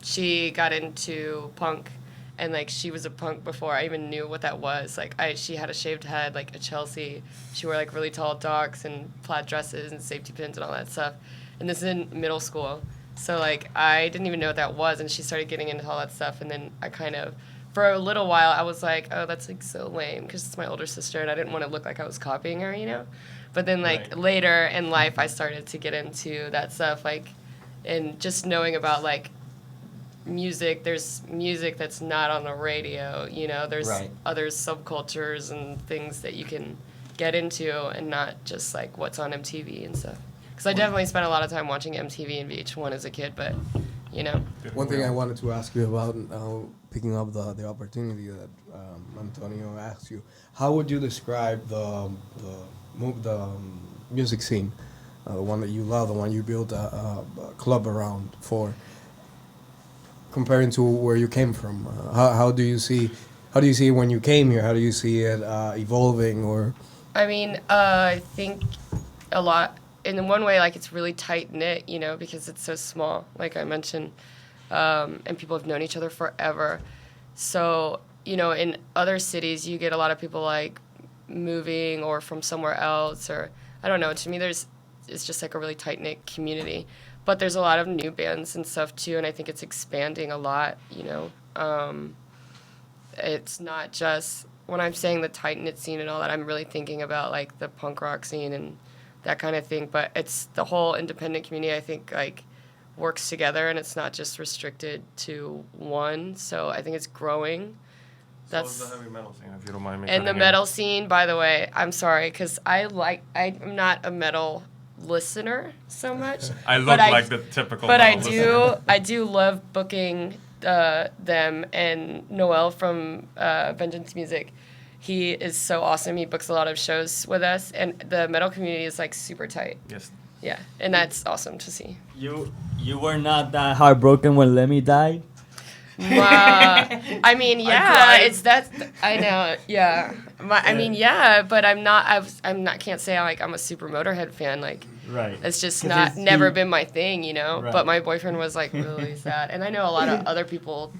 she got into punk, and like she was a punk before I even knew what that was. Like she had a shaved head, like a Chelsea. She wore like really tall docks and plaid dresses and safety pins and all that stuff. And this is in middle school, so like I didn't even know what that was, and she started getting into all that stuff, and then I kind of. For a little while, I was like, oh, that's, like, so lame, because it's my older sister, and I didn't want to look like I was copying her, But then, like, later in life, I started to get into that stuff, like, and just knowing about, like, music. There's music that's not on the radio, There's other subcultures and things that you can get into and not just like what's on MTV and stuff. Because I definitely spent a lot of time watching MTV and VH1 as a kid, but you know. One thing I wanted to ask you about, picking up the opportunity that Antonio asked you, how would you describe the music scene, the one that you love, the one you built a club around for, comparing to where you came from? How do you see it when you came here? How do you see it evolving? Or I mean, I think a lot. In one way, like, it's really tight-knit, you know, because it's so small, like I mentioned, and people have known each other forever. So, you know, in other cities, you get a lot of people, like, moving or from somewhere else, or, I don't know, to me, it's just, like, a really tight-knit community. But there's a lot of new bands and stuff, too, and I think it's expanding a lot, you know. It's not just, when I'm saying the tight-knit scene and all that, I'm really thinking about, like, the punk rock scene and that kind of thing, but it's the whole independent community, I think, like, works together, and it's not just restricted to one, so I think it's growing. That's so the heavy metal scene, if you don't mind me. And the metal scene, by the way, I'm sorry, because I'm not a metal listener so much. I look like the typical but metal listener. I do love booking them, and Noel from Vengeance Music. He is so awesome. He books a lot of shows with us, and the metal community is, like, super tight. Yes. Yeah, and that's awesome to see. You were not that heartbroken when Lemmy died? I mean, yeah, I know, yeah. I mean, yeah, but I'm not. Can't say I'm a super Motorhead fan. Like, right. It's just never been my thing, you know. Right. But my boyfriend was, like, really sad, and I know a lot of other people.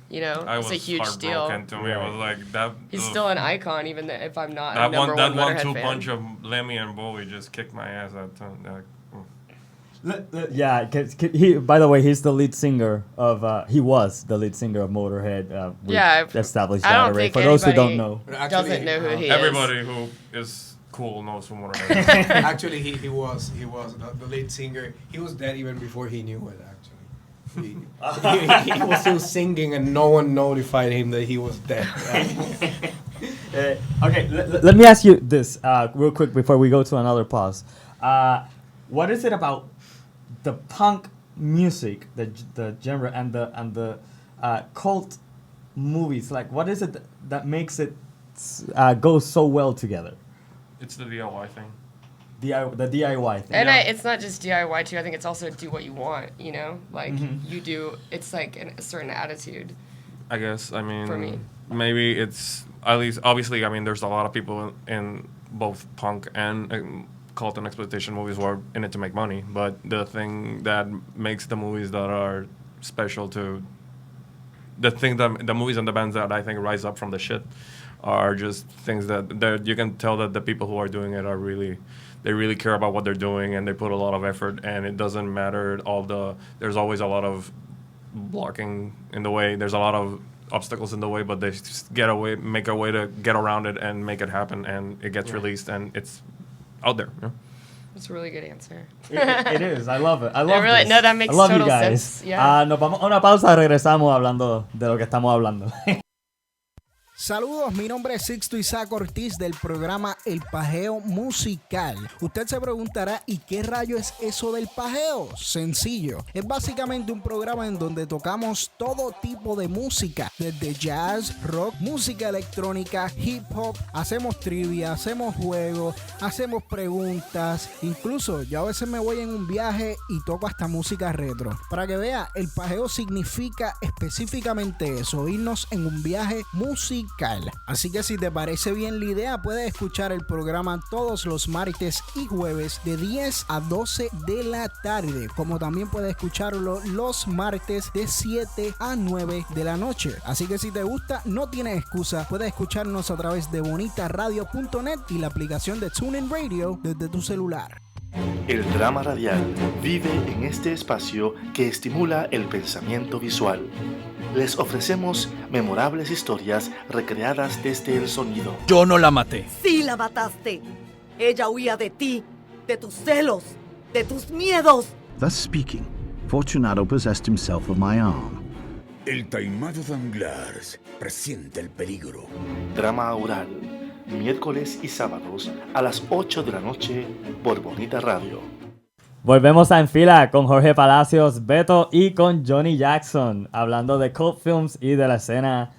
You know, it's a huge deal. To me, it was like that. He's still an icon, even if I'm not that a number one Motorhead fan. 1-2 punch of Lemmy and Bowie just kicked my ass that time. Yeah, he. By the way, he's the lead singer of. He was the lead singer of Motorhead. Established that already. For those who don't know, doesn't know who he is. Everybody who is cool knows who Motorhead is. Actually, he was the lead singer. He was dead even before he knew it. Actually. He was still singing, and no one notified him that he was dead. Okay, let me ask you this real quick before we go to another pause. What is it about the punk music, the genre, and the cult movies? Like, what is it that makes it go so well together? It's the DIY thing. The DIY thing. And it's not just DIY too. I think it's also do what you want, you know? Like, you do, it's like a certain attitude. I guess, I mean, for me. Maybe it's, at least, obviously, I mean, there's a lot of people in both punk and cult and exploitation movies who are in it to make money. But the thing that makes the movies that are special to, the movies and the bands that I think rise up from the shit are just things that you can tell that the people who are doing it are really, they really care about what they're doing, and they put a lot of effort, and it doesn't matter there's always a lot of blocking in the way, there's a lot of obstacles in the way, but they just make a way to get around it and make it happen, and it gets released, and it's out there. Yeah? That's a really good answer. It is. I love it. I love this. No, that makes total sense. Yeah. Nos vamos a una pausa, regresamos hablando de lo que estamos hablando. Saludos, mi nombre es Sixto Isaac Ortiz del programa El Pajeo Musical. Usted se preguntará, ¿y qué rayo es eso del pajeo? Sencillo, es básicamente un programa en donde tocamos todo tipo de música, desde jazz, rock, música electrónica, hip hop, hacemos trivia, hacemos juegos, hacemos preguntas, incluso yo a veces me voy en un viaje y toco hasta música retro. Para que vea, el pajeo significa específicamente eso, irnos en un viaje musical. Así que si te parece bien la idea, puedes escuchar el programa todos los martes y jueves de 10 a 12 de la tarde, como también puedes escucharlo los martes de 7 a 9 de la noche. Así que si te gusta, no tienes excusa, puedes escucharnos a través de bonitaradio.net y la aplicación de TuneIn Radio desde tu celular. El drama radial vive en este espacio que estimula el pensamiento visual. Les ofrecemos memorables historias recreadas desde el sonido. Yo no la maté. Sí la mataste. Ella huía de ti, de tus celos, de tus miedos. Thus speaking, Fortunato possessed himself of my arm. El taimado Danglars presiente el peligro. Drama oral, miércoles y sábados a las 8 de la noche por Bonita Radio. Volvemos a En Fila con Jorge Palacios, Beto y con Jhoni Jackson, hablando de cult films y de la escena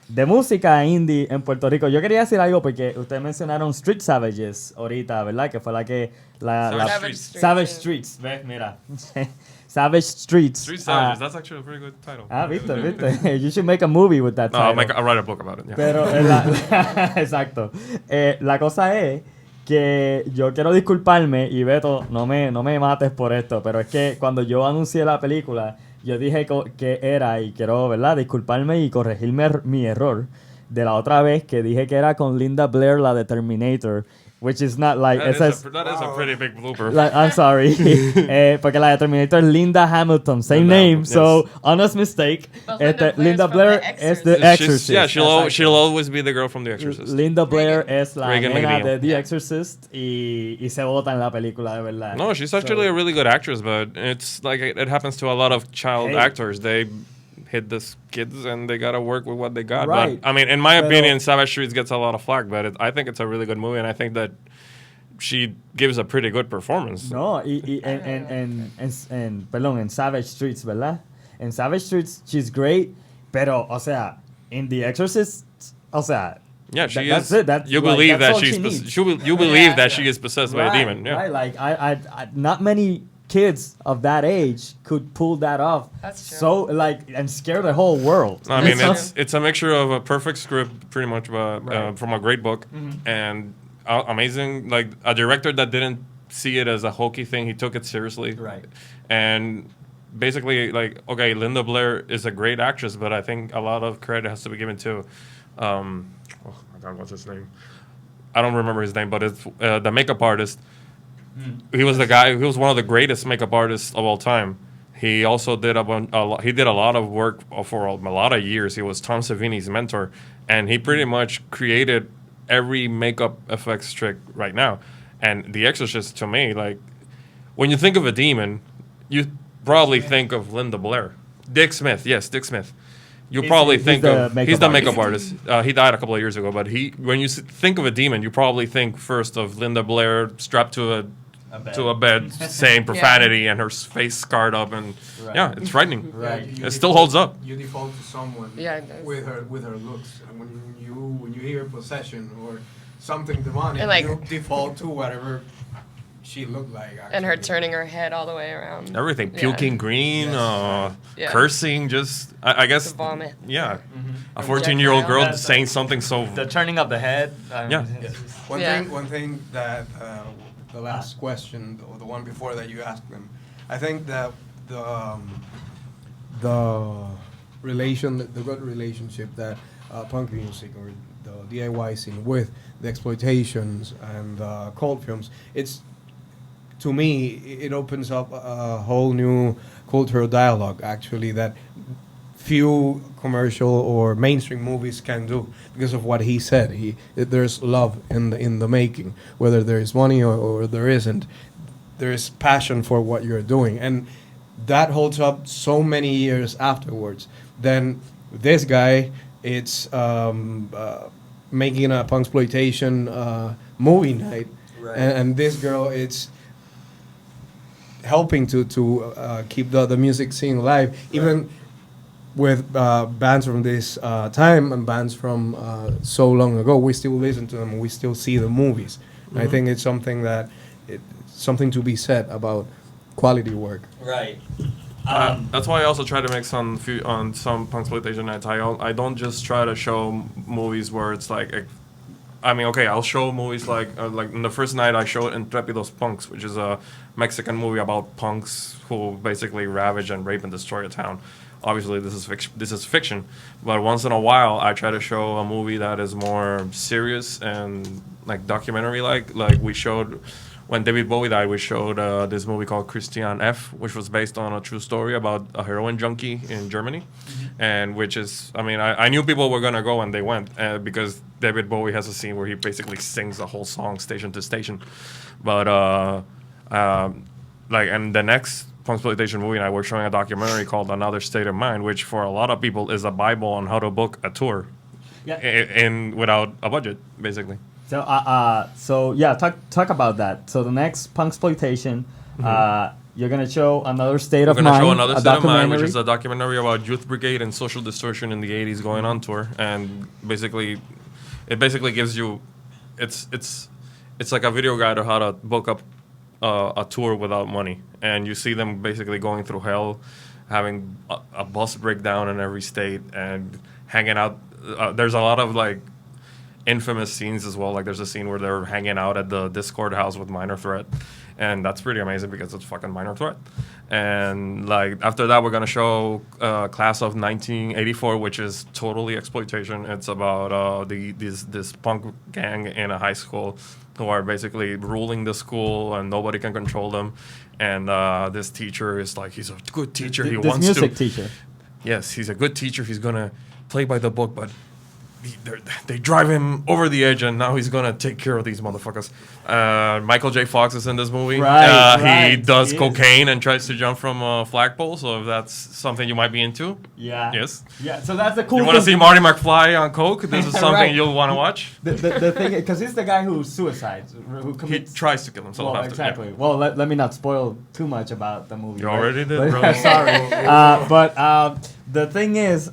de música indie en Puerto Rico. Yo quería decir algo porque ustedes mencionaron Street Savages ahorita, ¿verdad? Que fue la que... Savage Streets. ¿Ves? Mira. Savage Streets. Street Savages, that's actually a pretty good title. ¿Viste? You should make a movie with that title. I'll write a book about it. Yeah. Pero, exacto. La cosa es que yo quiero disculparme, y Beto, no me mates por esto, pero es que cuando yo anuncié la película, yo dije que era, y quiero, ¿verdad?, disculparme y corregirme mi error de la otra vez que dije que era con Linda Blair, la de Terminator, which is not like... That is a pretty big blooper. I'm sorry. Porque la de Terminator es Linda Hamilton, same name, yes. So honest mistake. Linda Blair es The Exorcist. Yeah, she'll always be the girl from The Exorcist. Linda Blair es la Reagan nena McNeil. de The Exorcist y se vota en la película, de verdad. No, she's actually a really good actress, but it's like it happens to a lot of child actors. They hit the kids and they gotta work with what they got. Right. But I mean, in my opinion, Savage Streets gets a lot of flack, but I think it's a really good movie, and I think that she gives a pretty good performance. No, perdón, en Savage Streets, ¿verdad? En Savage Streets, she's great, pero, o sea, in The Exorcist, o sea, yeah, she that's is. It. That's you like, believe that's that she's. You believe that she is possessed by a demon. Yeah. Right. Like I not many kids of that age could pull that off. That's true. So and scare the whole world. I mean, it's a mixture of a perfect script, pretty much, from a great book, and amazing, like a director that didn't see it as a hokey thing. He took it seriously. Right. And basically, like, okay, Linda Blair is a great actress, but I think a lot of credit has to be given to, oh my God, what's his name? I don't remember his name, but it's the makeup artist. He was the guy. He was one of the greatest makeup artists of all time. He also did he did a lot of work for a lot of years. He was Tom Savini's mentor, and he pretty much created every makeup effects trick right now. And The Exorcist, to me, like, when you think of a demon, you probably think of Linda Blair. Dick Smith. You probably think he's the makeup artist. He died a couple of years ago, but when you think of a demon, you probably think first of Linda Blair strapped to a bed saying profanity and her face scarred up, and yeah, it's frightening. Right. It still holds up. You default to someone with her looks, and when you hear possession or something demonic, And, like, you default to whatever she looked like. Actually. And her turning her head all the way around. Everything, puking green, Yeah. cursing, just I guess. To vomit. Yeah, a 14-year-old girl saying something so. The turning of the head. Yeah. One thing that the last question, or the one before that you asked them, I think that the good relationship that punk music or the DIY scene with the exploitations and cult films, to me, it opens up a whole new cultural dialogue, actually, that few commercial or mainstream movies can do because of what he said. There's love in the making, whether there is money or there isn't. There is passion for what you're doing, and that holds up so many years afterwards. Then this guy, it's making a Punxploitation movie night, and this girl, it's helping to keep the music scene alive, even with bands from this time and bands from so long ago. We still listen to them and we still see the movies. Mm-hmm. I think it's something to be said about quality work. Right. That's why I also try to make some Punxploitation nights. I don't just try to show movies where it's like, I'll show movies like in the first night I showed Intrépidos Punks, which is a Mexican movie about punks who basically ravage and rape and destroy a town. Obviously, this is fiction, but once in a while I try to show a movie that is more serious and like documentary. Like we showed. When David Bowie died, we showed this movie called Christian F., which was based on a true story about a heroin junkie in Germany. Mm-hmm. And which is, I knew people were going to go and they went because David Bowie has a scene where he basically sings the whole song station to station. But, and the next Punxploitation movie night, we're showing a documentary called Another State of Mind, which for a lot of people is a Bible on how to book a tour without a budget, basically. So yeah, talk about that. So the next Punxploitation, you're gonna show Another State of Mind. We're gonna show Another a State of Mind, which documentary. is a documentary about Youth Brigade and social distortion in the '80s going on tour, and it basically gives you, it's like a video guide of how to book up a tour without money, and you see them basically going through hell, having a bus breakdown in every state, and hanging out. There's a lot of like infamous scenes as well. Like there's a scene where they're hanging out at the Discord house with Minor Threat, and that's pretty amazing because it's fucking Minor Threat. And like after that, we're gonna show Class of 1984, which is totally exploitation. It's about this punk gang in a high school who are basically ruling the school, and nobody can control them. And this teacher is like, he's a good teacher. He wants to. This music teacher. Yes, he's a good teacher. He's gonna play by the book, but they drive him over the edge, and now he's gonna take care of these motherfuckers. Michael J. Fox is in this movie. Right, he does he cocaine and tries to jump from a flagpole. So if that's something you might be into, Yeah. yes. Yeah. So that's the cool. You thing. want to see Marty McFly on coke? This is something Right. you'll want to watch. The thing, because he's the guy who suicides, who He commits. tries to kill himself. Well, after, yeah. exactly. Well, let me not spoil too much about the movie. You right? already did, But- bro. Sorry. But the thing is,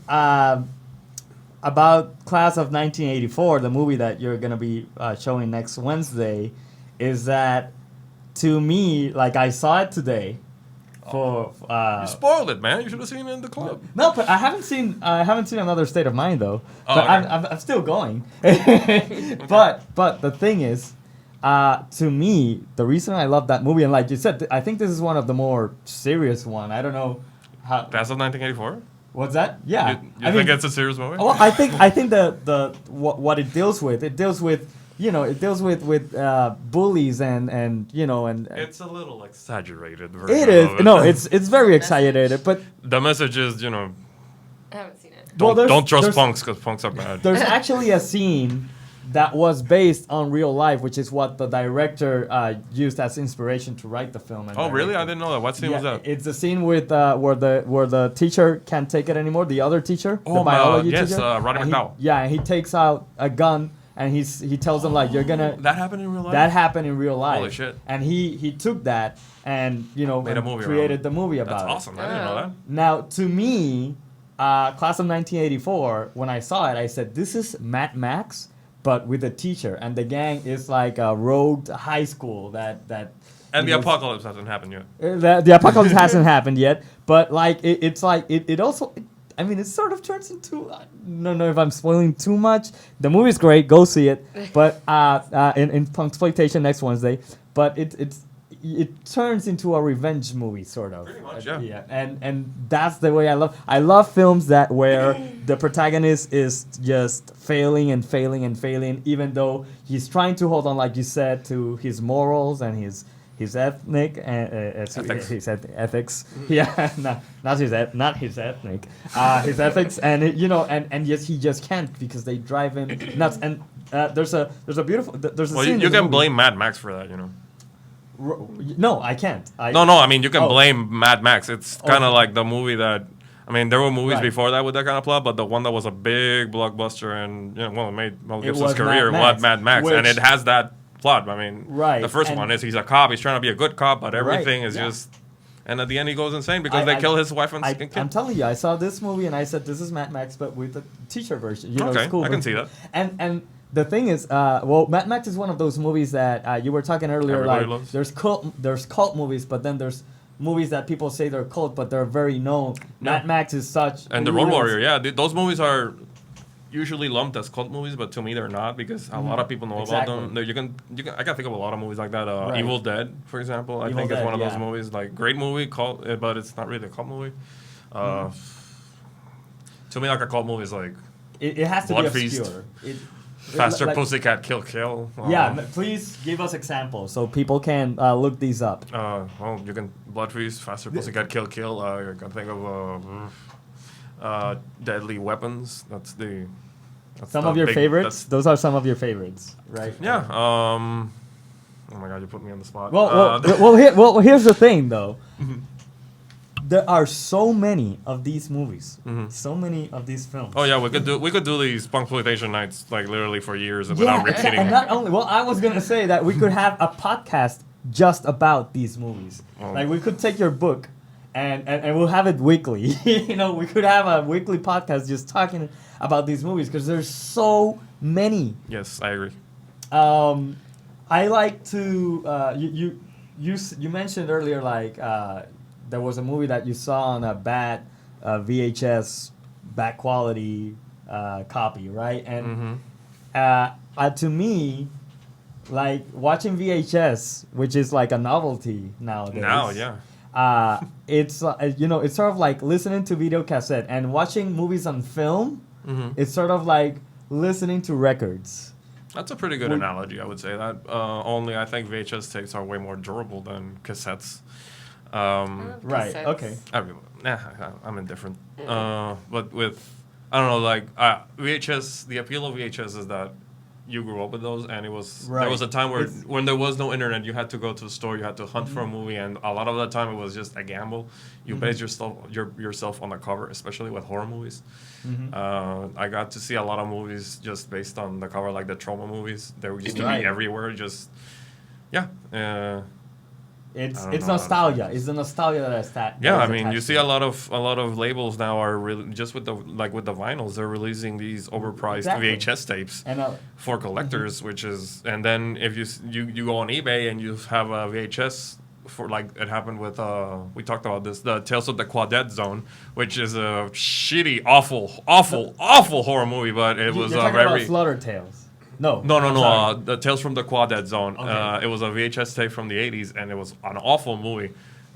about Class of 1984, the movie that you're gonna be showing next Wednesday, is that to me, like I saw it today. You spoiled it, man. You should have seen it in the club. No, but I haven't seen Another State of Mind though. Oh, But okay. I'm still going. But the thing is, to me, the reason I love that movie, and like you said, I think this is one of the more serious one. I don't know how. Class of 1984. What's that? Yeah. You think it's a serious movie? Well, I think the what it deals with, it deals with bullies and It's a little exaggerated version. it is of it. no, it's very exaggerated, but The message is, I haven't seen it. don't trust there's- punks because punks are bad. There's actually a scene that was based on real life, which is what the director used as inspiration to write the film. And Oh, really? direct I it. didn't know that. What scene was that? It's the scene with where the teacher can't take it anymore. The other teacher, the Oh, biology yes, teacher. Roddy And McDowell. and he takes out a gun and he tells them like, you're gonna. That happened in real life? That happened in real life. Holy shit. And he took that and Made a and movie created around it. the movie about That's it. awesome. I didn't know that. Now, to me, Class of 1984, when I saw it, I said, this is Mad Max, but with a teacher. And the gang is like a rogue high school that And the you know, apocalypse hasn't happened yet. the apocalypse hasn't happened yet, but like it's like it also. I mean, it sort of turns into. I don't know if I'm spoiling too much. The movie's great. Go see it. But in Punxploitation next Wednesday. But it turns into a revenge movie, sort of. Pretty much, yeah. And that's the way I love. I love films that where the protagonist is just failing and failing and failing, even though he's trying to hold on, like you said, to his morals and his ethnic Ethics. his ethics. Yeah, not his ethnic, his ethics, and and yes, he just can't because they drive him nuts. And there's a beautiful there's a Well, scene you in the can movie. blame Mad Max for that, you know. No, I can't. No, I mean, you can blame Mad Max. It's kind of Okay. like the movie that. I mean, there were movies Right. before that with that kind of plot, but the one that was a big blockbuster and it made Mel It Gibson's was career Mad was Max, Mad Max, and which- it has that plot. I mean, Right, the first and- one is he's a cop. He's trying to be a good cop, but everything is yeah. just. And at the end, he goes insane because they kill his wife and kid. I'm telling you, I saw this movie and I said, "This is Mad Max, but with the teacher version." You know, Okay, school I can version. see that. And the thing is, Mad Max is one of those movies that you were talking earlier. Everybody like, loves. there's cult movies, but then there's movies that people say they're cult, but they're very known. Mad Max is such. And The Road Warrior, yeah, those movies are usually lumped as cult movies, but to me they're not because a lot of people know about them. You can I can think of a lot of movies like that. Right. Evil Dead, for example, I Evil think Dead, it's one of those yeah. movies. Like great movie, cult, but it's not really a cult movie. To me, like a cult movie is like It has to Blood be Feast, obscure. Faster like- Pussycat Kill Kill. Please give us examples so people can look these up. Well, you can Blood Feast, Faster Pussycat Kill Kill. You can think of Deadly Weapons. That's Some the of your big- favorites. Those are some of your favorites, right? Yeah. Oh my God, you put me on the spot. Well, here's the thing, though. there are so many of these movies, so many of these films. Oh yeah, we could do these Punxploitation nights like literally for years without repeating. And not only, well, I was gonna say that we could have a podcast just about these movies. Like we could take your book, and we'll have it weekly. You know, we could have a weekly podcast just talking about these movies because there's so many. Yes, I agree. I like to you mentioned earlier like there was a movie that you saw on a bad VHS bad quality copy, right? And to me, like watching VHS, which is like a novelty nowadays. Now, yeah. It's it's sort of like listening to video cassette and watching movies on film. It's sort of like listening to records. That's a pretty good analogy, I would say that. Only I think VHS tapes are way more durable than cassettes. Right. Cassettes. Okay. I'm indifferent. But with, I don't know, like VHS, the appeal of VHS is that you grew up with those, and it was there was a time where when there was no internet, you had to go to the store, you had to hunt for a movie, and a lot of the time it was just a gamble. You base yourself on the cover, especially with horror movies. I got to see a lot of movies just based on the cover, like the trauma movies. They used to be everywhere. Just it's nostalgia. It's the nostalgia that's that. Yeah, I mean, you see a lot of labels now are really just with the vinyls. They're releasing these overpriced VHS tapes for collectors, which is, and then if you go on eBay and you have a VHS for, like it happened with we talked about this, the Tales of the Quadet Zone, which is a shitty, awful horror movie, but it was talking very about Slaughter Tales. No. The Tales from the Quadet Zone. Okay. It was a VHS tape from the 80s, and it was an awful movie.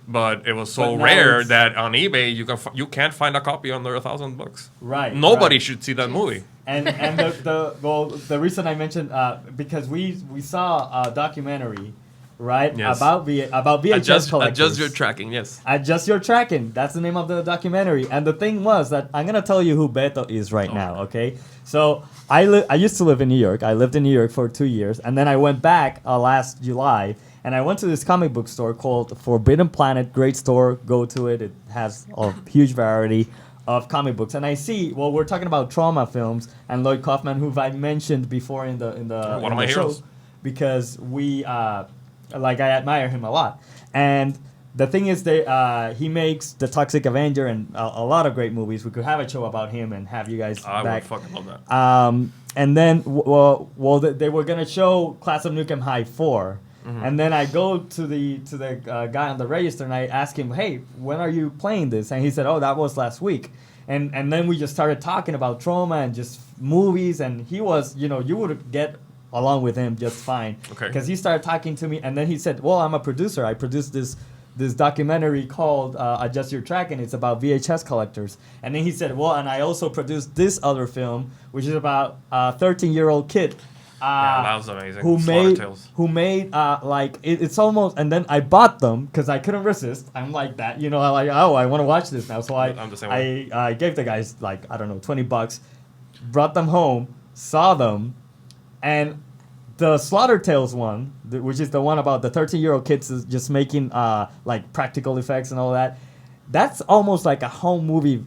But it was so rare that on eBay you can't find a copy under $1,000. Right. Nobody should see that movie. And the reason I mentioned because we saw a documentary, right? Yes. About VHS collectors. Adjust Your Tracking. Yes. Adjust Your Tracking. That's the name of the documentary. And the thing was that I'm gonna tell you who Beto is right now. Okay. So I used to live in New York. I lived in New York for 2 years, and then I went back last July, and I went to this comic book store called Forbidden Planet. Great store. Go to it. It has a huge variety of comic books, and I see. Well, we're talking about trauma films, and Lloyd Kaufman, who I mentioned before in the one of my heroes, because we I admire him a lot, and. The thing is that he makes The Toxic Avenger and a lot of great movies. We could have a show about him and have you guys back. I would fucking love that. And then, they were gonna show Class of Nukem High 4, and then I go to the guy on the register and I ask him, "Hey, when are you playing this?" And he said, "Oh, that was last week." And then we just started talking about trauma and just movies, and he was, you would get along with him just fine, because he started talking to me, and then he said, "Well, I'm a producer. I produced this documentary called Adjust Your Track, and it's about VHS collectors." And then he said, "Well, and I also produced this other film, which is about a 13-year-old kid." That was amazing. Who made it's almost, and then I bought them because I couldn't resist. I'm like that, I'm like, oh, I want to watch this now. So I'm the same way. I gave the guys $20, brought them home, saw them, and the Slaughter Tales one, which is the one about the 13-year-old kids just making practical effects and all that, that's almost like a home movie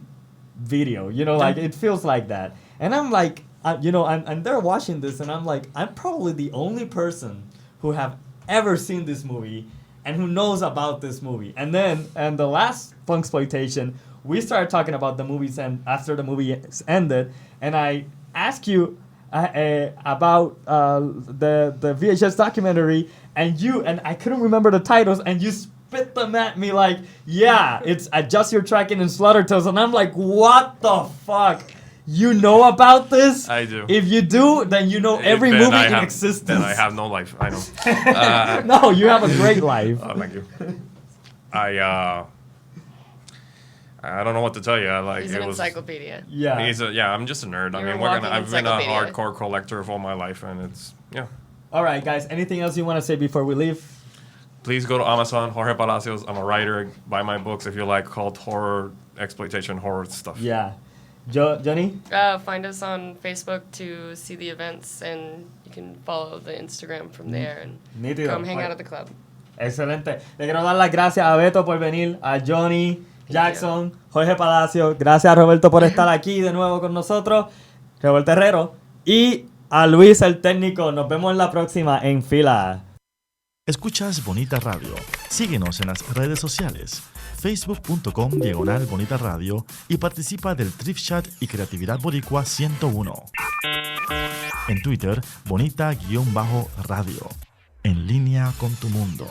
video, like it feels like that. And I'm like, and they're watching this, and I'm like, I'm probably the only person who have ever seen this movie and who knows about this movie. And then, and the last Punxploitation, we started talking about the movies, and after the movie ended, and I asked you about the VHS documentary, and I couldn't remember the titles, and you spit them at me like, yeah, it's Adjust Your Tracking and Slaughter Tales, and I'm like, what the fuck? You know about this? I do. If you do, then you know every movie in existence. Then I have no life. I know. No, you have a great life. Oh, thank you. I don't know what to tell you. He's an encyclopedia. Yeah. I'm just a nerd. I've been a hardcore collector of all my life, and it's, yeah. All right, guys. Anything else you want to say before we leave? Please go to Amazon, Jorge Palacios. I'm a writer. Buy my books if you like called horror, exploitation, horror stuff. Yeah. Jhoni? Find us on Facebook to see the events, and you can follow the Instagram from there and come hang out at the club. Excelente. Le quiero dar las gracias a Beto por venir, a Jhoni. Jackson, Jorge Palacios. Gracias a Roberto por estar aquí de nuevo con nosotros. Roberto Herrero. Y a Luis, el técnico. Nos vemos en la próxima en Fila. Escuchas Bonita Radio. Síguenos en las redes sociales. Facebook.com/Bonita Radio y participa del Thrift Chat y Creatividad Boricua 101. En Twitter, Bonita-Radio. En línea con tu mundo.